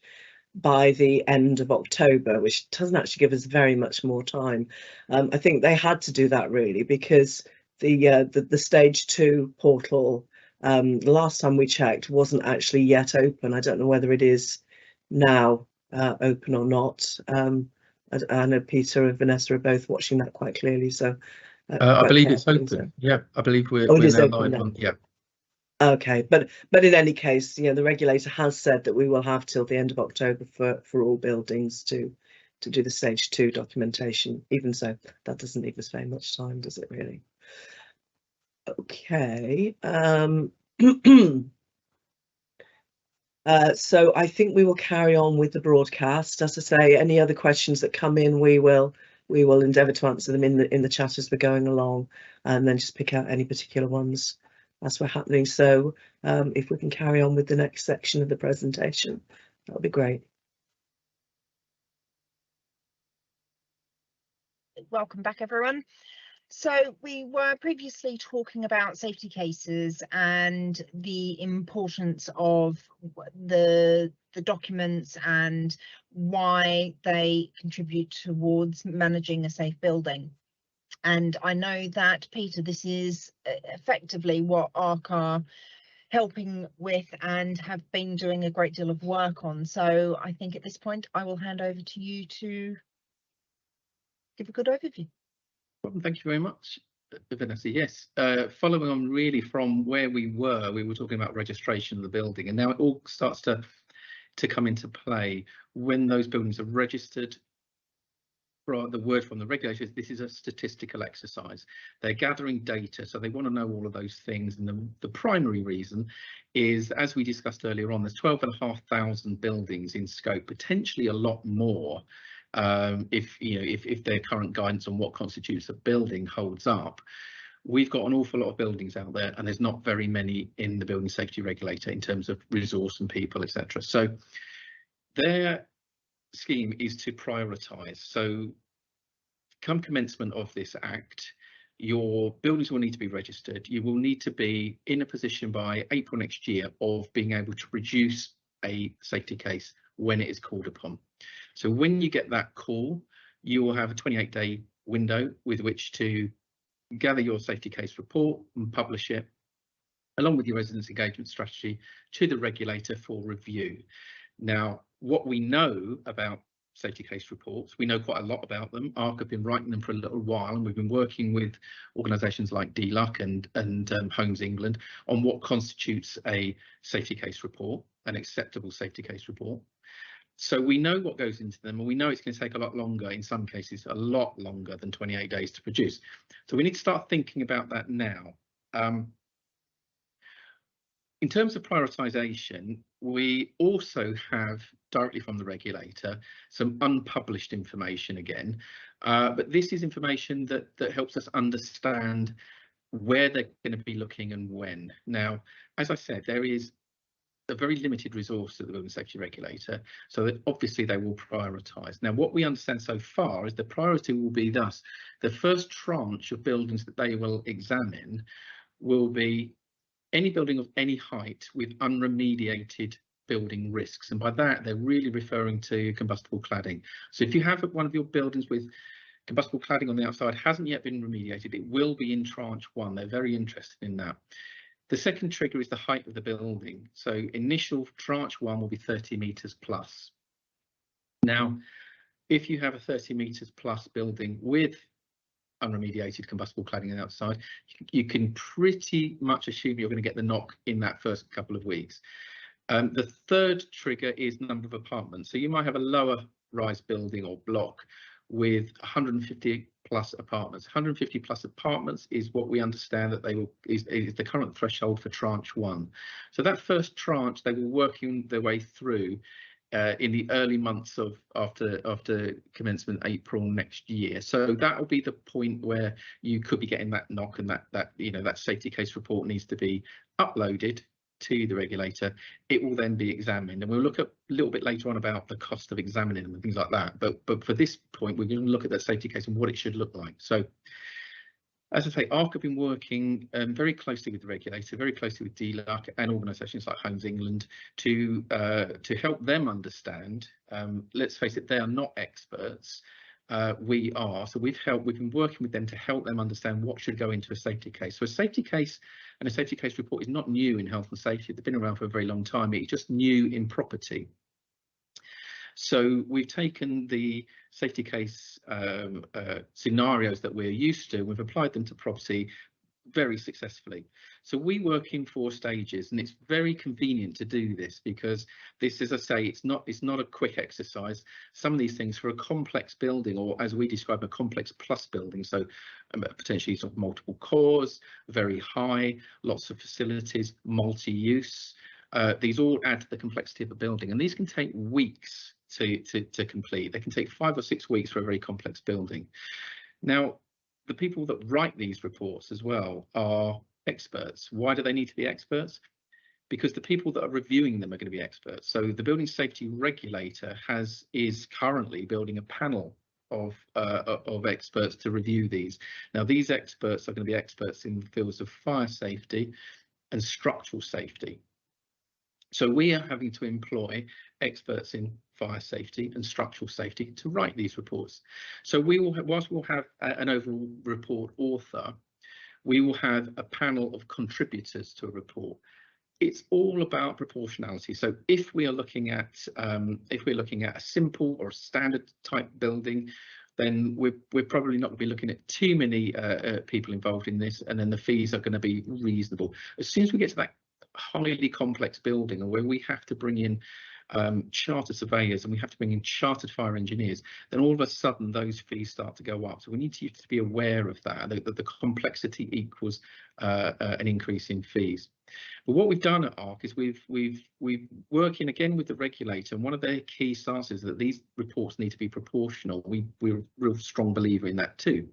by the end of October, which doesn't actually give us very much more time. I think they had to do that really because the stage 2 portal, the last time we checked, wasn't actually yet open. I don't know whether it is now open or not. I know Peter and Vanessa are both watching that quite clearly, so I believe it's carefully, open. so. Yeah, I believe we're It is now open live now. on. Yeah. Okay, but in any case, you know, the regulator has said that we will have till the end of October for all buildings to do the stage 2 documentation. Even so, that doesn't leave us very much time, does it really? Okay. So I think we will carry on with the broadcast. As I say, any other questions that come in, we will endeavour to answer them in the chat as we're going along, and then just pick out any particular ones as we're happening. So if we can carry on with the next section of the presentation, that would be great. Welcome back, everyone. So we were previously talking about safety cases and the importance of the documents and why they contribute towards managing a safe building. And I know that, Peter, this is effectively what ARC are helping with and have been doing a great deal of work on. So I think at this point I will hand over to you to give a good overview. Thank you very much, Vanessa. Yes, following on really from where we were talking about registration of the building, and now it all starts to come into play when those buildings are registered. The word from the regulators, this is a statistical exercise. They're gathering data, so they want to know all of those things. And the primary reason is, as we discussed earlier on, there's 12,500 buildings in scope, potentially a lot more. If their current guidance on what constitutes a building holds up. We've got an awful lot of buildings out there, and there's not very many in the building safety regulator in terms of resource and people, etc. So their scheme is to prioritise. So come commencement of this act, your buildings will need to be registered. You will need to be in a position by April next year of being able to produce a safety case when it is called upon. So when you get that call, you will have a 28-day window with which to gather your safety case report and publish it, along with your residents engagement strategy, to the regulator for review. Now, what we know about safety case reports, we know quite a lot about them. ARC have been writing them for a little while, and we've been working with organisations like DLUC and Homes England on what constitutes a safety case report, an acceptable safety case report. So we know what goes into them, and we know it's going to take a lot longer, in some cases a lot longer than 28 days to produce. So we need to start thinking about that now. In terms of prioritisation, we also have, directly from the regulator, some unpublished information again, but this is information that helps us understand where they're going to be looking and when. Now, as I said, there is a very limited resource at the building safety regulator, so that obviously they will prioritise. Now, what we understand so far is the priority will be thus: the first tranche of buildings that they will examine will be any building of any height with unremediated building risks, and by that they're really referring to combustible cladding. So if you have one of your buildings with combustible cladding on the outside hasn't yet been remediated, it will be in tranche 1. They're very interested in that. The second trigger is the height of the building. So initial tranche 1 will be 30 metres plus. Now, if you have a 30 metres plus building with unremediated combustible cladding on the outside, you can pretty much assume you're going to get the knock in that first couple of weeks. The third trigger is number of apartments. So you might have a lower rise building or block with 150 plus apartments. 150 plus apartments is what we understand that they will is the current threshold for tranche 1. So that first tranche, they will working their way through in the early months of after commencement, April next year. So that will be the point where you could be getting that knock, and that safety case report needs to be uploaded to the regulator. It will then be examined, and we'll look at a little bit later on about the cost of examining them and things like that. But for this point, we're going to look at that safety case and what it should look like. So, as I say, ARC have been working very closely with the regulator, very closely with DLUC and organisations like Homes England to help them understand. Let's face it, they are not experts. We are. So we've been working with them to help them understand what should go into a safety case. So a safety case and a safety case report is not new in health and safety. They've been around for a very long time. It's just new in property. So we've taken the safety case scenarios that we're used to, we've applied them to property very successfully. So we work in 4 stages, and it's very convenient to do this because this, as I say, it's not a quick exercise. Some of these things for a complex building, or as we describe, a complex plus building, so potentially sort of multiple cores, very high, lots of facilities, multi-use. These all add to the complexity of a building, and these can take weeks to complete. They can take 5 or 6 weeks for a very complex building. Now, the people that write these reports as well are experts. Why do they need to be experts? Because the people that are reviewing them are going to be experts. So the building safety regulator is currently building a panel of experts to review these. Now, these experts are going to be experts in the fields of fire safety and structural safety. So we are having to employ experts in fire safety and structural safety to write these reports. So we will, whilst we'll have an overall report author, we will have a panel of contributors to a report. It's all about proportionality. So if we are looking at a simple or a standard type building, then we're probably not going to be looking at too many people involved in this, and then the fees are going to be reasonable. As soon as we get to that highly complex building, or where we have to bring in chartered surveyors and we have to bring in chartered fire engineers, then all of a sudden those fees start to go up. So we need to be aware of that the complexity equals an increase in fees. But what we've done at ARC is we've working again with the regulator, and one of their key starts is that these reports need to be proportional. We're a real strong believer in that too.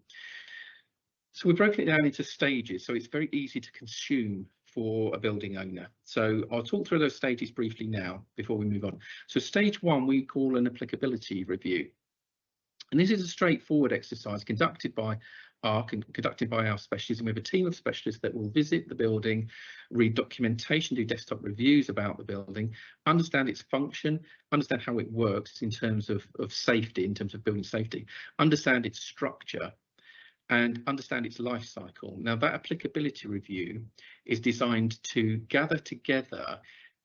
So we've broken it down into stages, so it's very easy to consume for a building owner. So I'll talk through those stages briefly now before we move on. So stage 1 we call an applicability review, and this is a straightforward exercise conducted by ARC and conducted by our specialists, and we have a team of specialists that will visit the building, read documentation, do desktop reviews about the building, understand its function, understand how it works in terms of safety, in terms of building safety, understand its structure, and understand its life cycle. Now, that applicability review is designed to gather together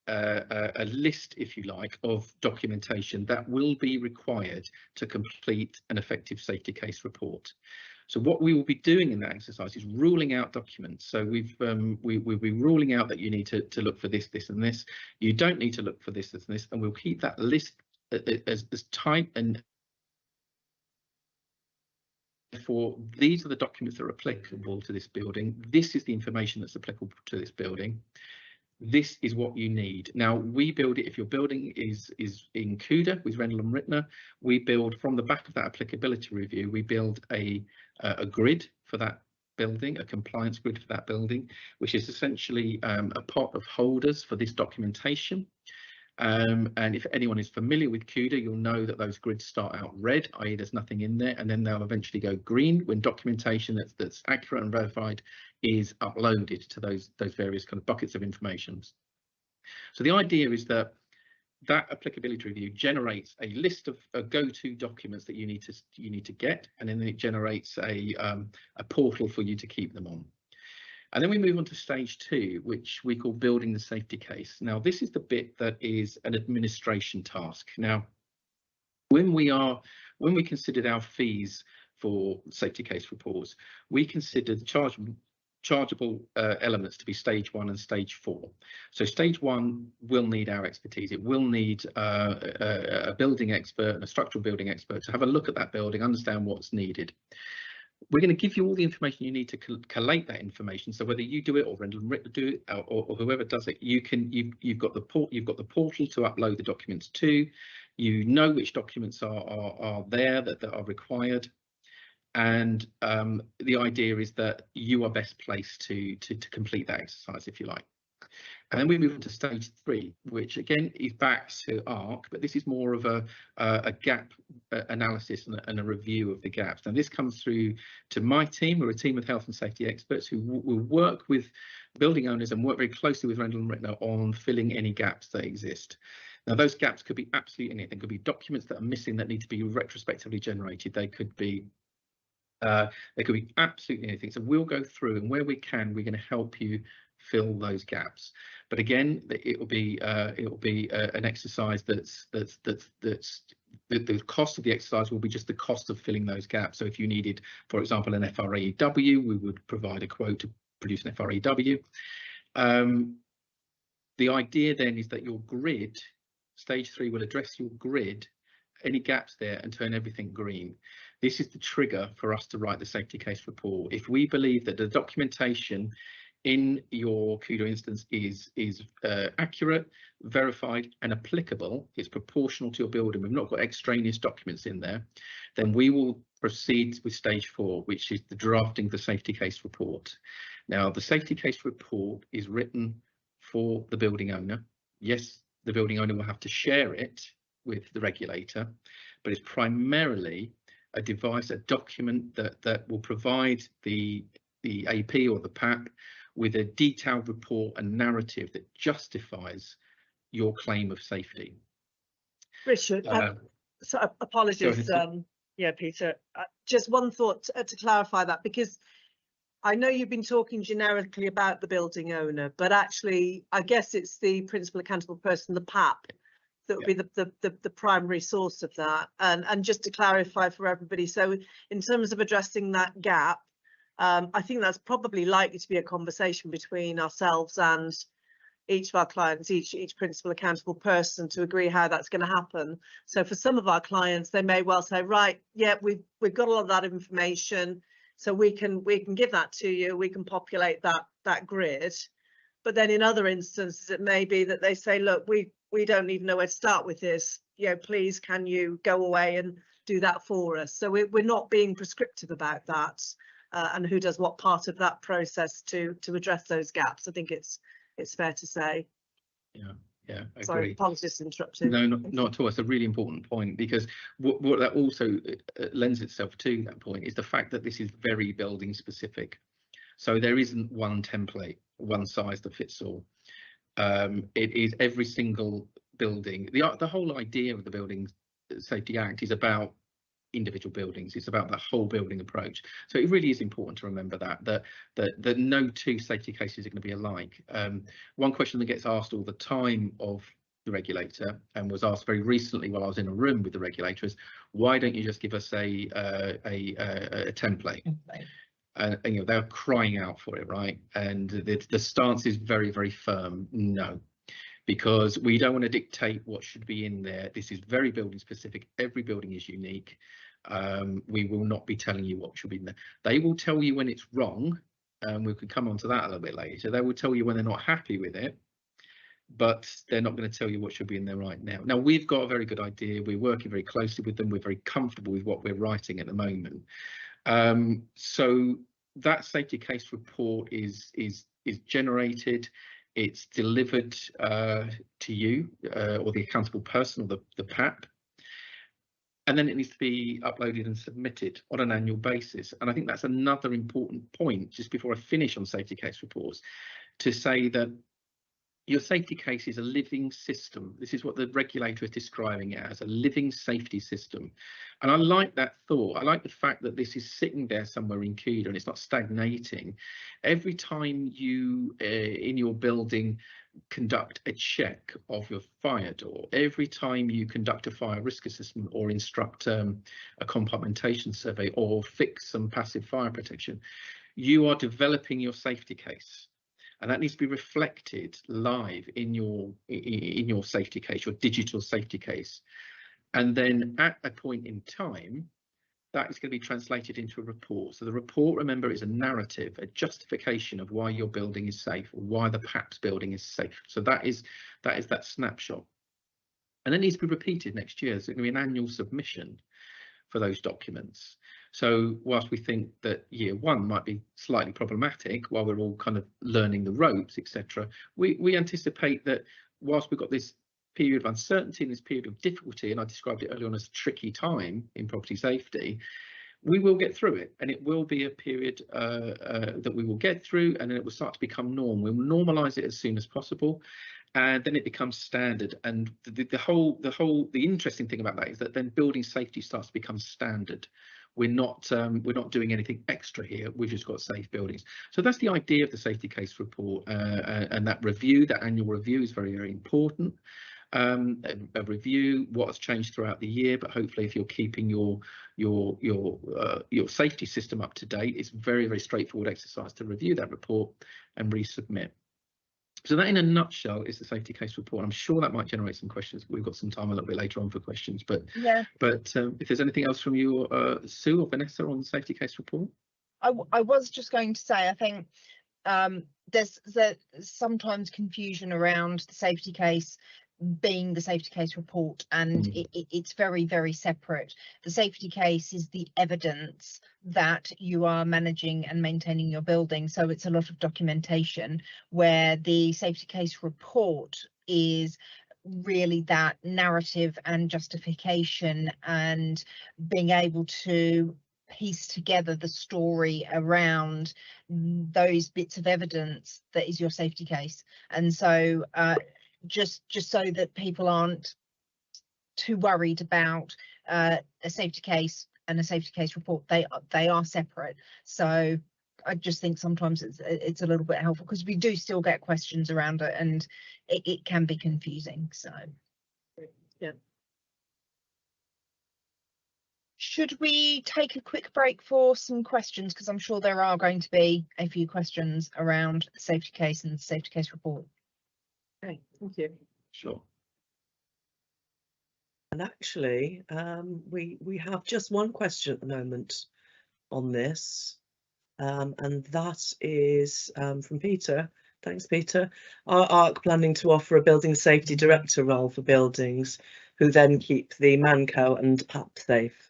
a list, if you like, of documentation that will be required to complete an effective safety case report. So what we will be doing in that exercise is ruling out documents. So we'll be ruling out that you need to look for this, this, and this. You don't need to look for this, this, and this, and we'll keep that list as tight and therefore, these are the documents that are applicable to this building. This is the information that's applicable to this building. This is what you need. Now, we build it, if your building is in CUDA with Rendall and Rittner, we build from the back of that applicability review, we build a grid for that building, a compliance grid for that building, which is essentially a pot of holders for this documentation. And if anyone is familiar with CUDA, you'll know that those grids start out red, i.e. there's nothing in there, and then they'll eventually go green when documentation that's accurate and verified is uploaded to those various kind of buckets of information. So the idea is that applicability review generates a list of go-to documents that you need to get, and then it generates a portal for you to keep them on. And then we move on to stage 2, which we call building the safety case. Now, this is the bit that is an administration task. Now, when we considered our fees for safety case reports, we considered chargeable elements to be stage 1 and stage 4. So stage 1 will need our expertise. It will need a building expert and a structural building expert to have a look at that building, understand what's needed. We're going to give you all the information you need to collate that information. So whether you do it or Rendall Rittner do it, or whoever does it, you've got the portal to upload the documents to. You know which documents are there that are required, and the idea is that you are best placed to complete that exercise, if you like. And then we move on to stage 3, which again is back to ARC, but this is more of a gap analysis and a review of the gaps. Now this comes through to my team. We're a team of health and safety experts who will work with building owners and work very closely with Rendall Rittner on filling any gaps that exist. Now those gaps could be absolutely anything. Could be documents that are missing that need to be retrospectively generated. They could be absolutely anything. So we'll go through, and where we can, we're going to help you fill those gaps. But again, it will be an exercise that's the cost of the exercise will be just the cost of filling those gaps. So if you needed, for example, an FREW, we would provide a quote to produce an FREW. The idea then is that your grid, stage 3 will address your grid, any gaps there, and turn everything green. This is the trigger for us to write the safety case report. If we believe that the documentation in your CUDA instance is accurate, verified and applicable, it's proportional to your building, we've not got extraneous documents in there, then we will proceed with stage 4, which is the drafting of the safety case report. Now the safety case report is written for the building owner. Yes, the building owner will have to share it with the regulator, but it's primarily a device, a document that will provide the AP or the PAP with a detailed report and narrative that justifies your claim of safety. Richard, so apologies, yeah, Peter, just one thought to clarify that, because I know you've been talking generically about the building owner, but actually I guess it's the principal accountable person, the PAP, that would be the primary source of that. And just to clarify for everybody, so in terms of addressing that gap, I think that's probably likely to be a conversation between ourselves and each of our clients, each principal accountable person, to agree how that's going to happen. So for some of our clients, they may well say, right, yeah, we've got a lot of that information, so we can give that to you, we can populate that grid. But then in other instances, it may be that they say, look, we don't even know where to start with this. You know, please, can you go away and do that for us? So we're not being prescriptive about that. And who does what part of that process to address those gaps. I think it's fair to say. Yeah, I Sorry, agree. Apologies for interrupting. No, not at all. It's a really important point, because what that also lends itself to, that point, is the fact that this is very building specific. So there isn't one template, one size that fits all. It is every single building. The whole idea of the Building Safety Act is about individual buildings. It's about the whole building approach. So it really is important to remember that no two safety cases are going to be alike. One question that gets asked all the time of the regulator, and was asked very recently while I was in a room with the regulator, is why don't you just give us a template? And you know, they're crying out for it, right? And the stance is very, very firm. No, because we don't want to dictate what should be in there. This is very building specific. Every building is unique. We will not be telling you what should be in there. They will tell you when it's wrong, and we can come on to that a little bit later. They will tell you when they're not happy with it, but they're not going to tell you what should be in there right now. Now, we've got a very good idea. We're working very closely with them. We're very comfortable with what we're writing at the moment. So that safety case report is generated. It's delivered to you or the accountable person, or the PAP, and then it needs to be uploaded and submitted on an annual basis. And I think that's another important point, just before I finish on safety case reports, to say that your safety case is a living system. This is what the regulator is describing it as, a living safety system. And I like that thought. I like the fact that this is sitting there somewhere in CUDA and it's not stagnating. Every time you, in your building, conduct a check of your fire door, every time you conduct a fire risk assessment or instruct a compartmentation survey or fix some passive fire protection, you are developing your safety case. And that needs to be reflected live in your safety case, your digital safety case. And then at a point in time, that is going to be translated into a report. So the report, remember, is a narrative, a justification of why your building is safe, or why the PAPS building is safe. So that is that snapshot. And it needs to be repeated next year. So it's going to be an annual submission for those documents. So whilst we think that year one might be slightly problematic while we're all kind of learning the ropes, etc., we anticipate that whilst we've got this period of uncertainty and this period of difficulty, and I described it earlier on as a tricky time in property safety, we will get through it, and it will be a period that we will get through, and then it will start to become norm. We'll normalise it as soon as possible, and then it becomes standard. And the interesting thing about that is that then building safety starts to become standard. We're not doing anything extra here. We've just got safe buildings. So that's the idea of the safety case report, and that review, that annual review, is very, very important. A review what has changed throughout the year, but hopefully if you're keeping your safety system up to date, it's very, very straightforward exercise to review that report and resubmit. So that in a nutshell is the safety case report. I'm sure that might generate some questions. We've got some time a little bit later on for questions, but yeah. But if there's anything else from you, Sue or Vanessa, on the safety case report? I was just going to say, I think there's sometimes confusion around the safety case being the safety case report, and it's very, very separate. The safety case is the evidence that you are managing and maintaining your building, so it's a lot of documentation, where the safety case report is really that narrative and justification and being able to piece together the story around those bits of evidence that is your safety case. And so just so that people aren't too worried about a safety case and a safety case report, they are separate. So I just think sometimes it's a little bit helpful, because we do still get questions around it, and it can be confusing. So yeah. Should we take a quick break for some questions, because I'm sure there are going to be a few questions around the safety case and the safety case report. Okay, thank you. Sure. And actually, we have just one question at the moment on this, and that is from Peter. Thanks, Peter. Are ARC planning to offer a building safety director role for buildings who then keep the Manco and PAP safe?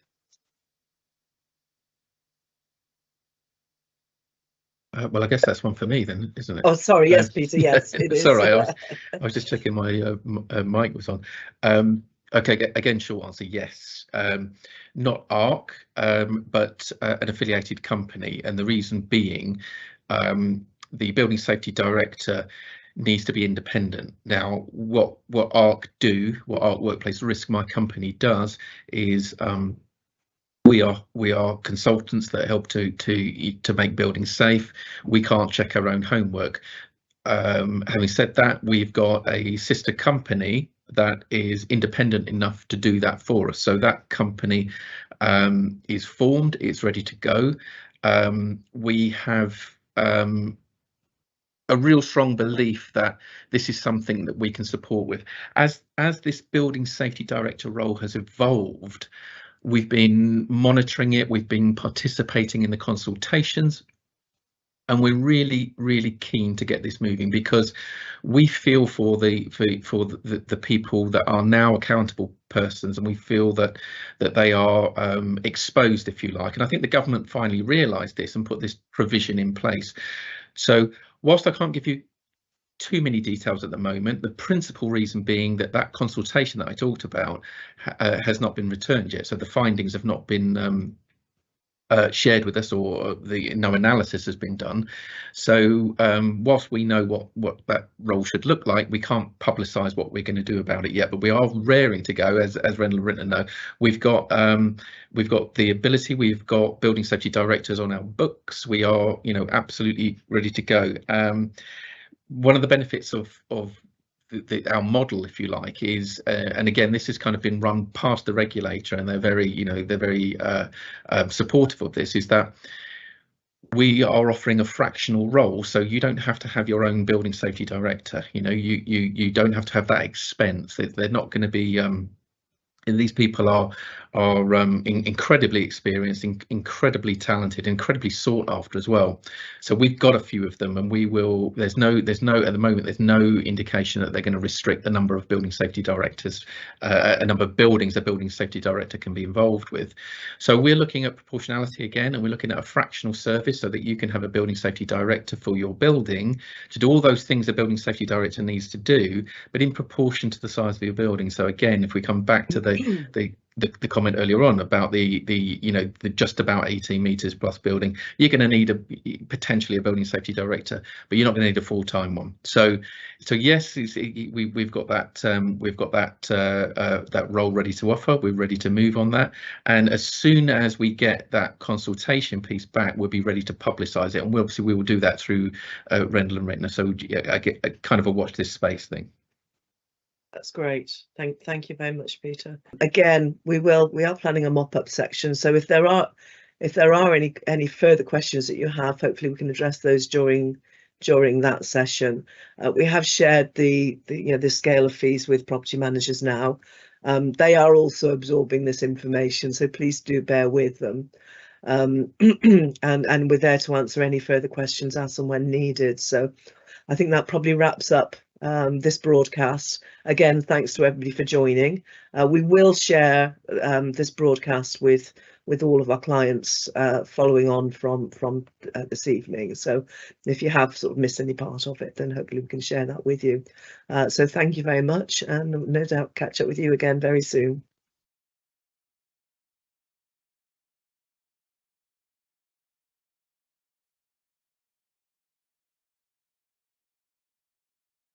Well, I guess that's one for me then, isn't it? Oh, sorry. Yes, Peter. Yes, it is. Sorry, I was just checking my mic was on. Okay, again, short answer, yes. Not ARC, but an affiliated company, and the reason being, the building safety director needs to be independent. Now, what ARC do, what ARC Workplace Risk, my company, does is we are consultants that help to make buildings safe. We can't check our own homework. Having said that, we've got a sister company that is independent enough to do that for us. So that company is formed, it's ready to go. We have a real strong belief that this is something that we can support with. As this building safety director role has evolved, we've been monitoring it, we've been participating in the consultations, and we're really, really keen to get this moving, because we feel for the people that are now accountable persons, and we feel that they are exposed, if you like. And I think the government finally realised this and put this provision in place. So whilst I can't give you too many details at the moment, the principal reason being that consultation that I talked about has not been returned yet. So the findings have not been shared with us, or no analysis has been done. So whilst we know what that role should look like, we can't publicise what we're going to do about it yet. But we are raring to go, as Rendall Rittner know. We've got the ability. We've got building safety directors on our books. We are, absolutely ready to go. One of the benefits of our model, if you like, is, and again, this has kind of been run past the regulator, and they're very supportive of this, is that we are offering a fractional role. So you don't have to have your own building safety director. You don't have to have that expense. They're not going to be And these people are incredibly experienced, incredibly talented, incredibly sought after as well. So we've got a few of them, and we will. There's no at the moment. There's no indication that they're going to restrict the number of building safety directors, a number of buildings a building safety director can be involved with. So we're looking at proportionality again, and we're looking at a fractional service so that you can have a building safety director for your building to do all those things a building safety director needs to do, but in proportion to the size of your building. So again, if we come back to the comment earlier on about the just about 18 meters plus building, you're going to need potentially a building safety director, but you're not going to need a full-time one. So yes, we've got that that role ready to offer. We're ready to move on that, and as soon as we get that consultation piece back, we'll be ready to publicise it, and we will do that through Rendall and Rittner. So I get kind of a watch this space thing. That's great. Thank you very much, Peter. Again, we are planning a mop-up section. So if there are any further questions that you have, hopefully we can address those during that session. We have shared the scale of fees with property managers now. They are also absorbing this information, so please do bear with them. And we're there to answer any further questions as and when needed. So I think that probably wraps up this broadcast. Again, thanks to everybody for joining. We will share this broadcast with all of our clients following on from this evening. So if you have sort of missed any part of it, then hopefully we can share that with you. So thank you very much, and no doubt catch up with you again very soon.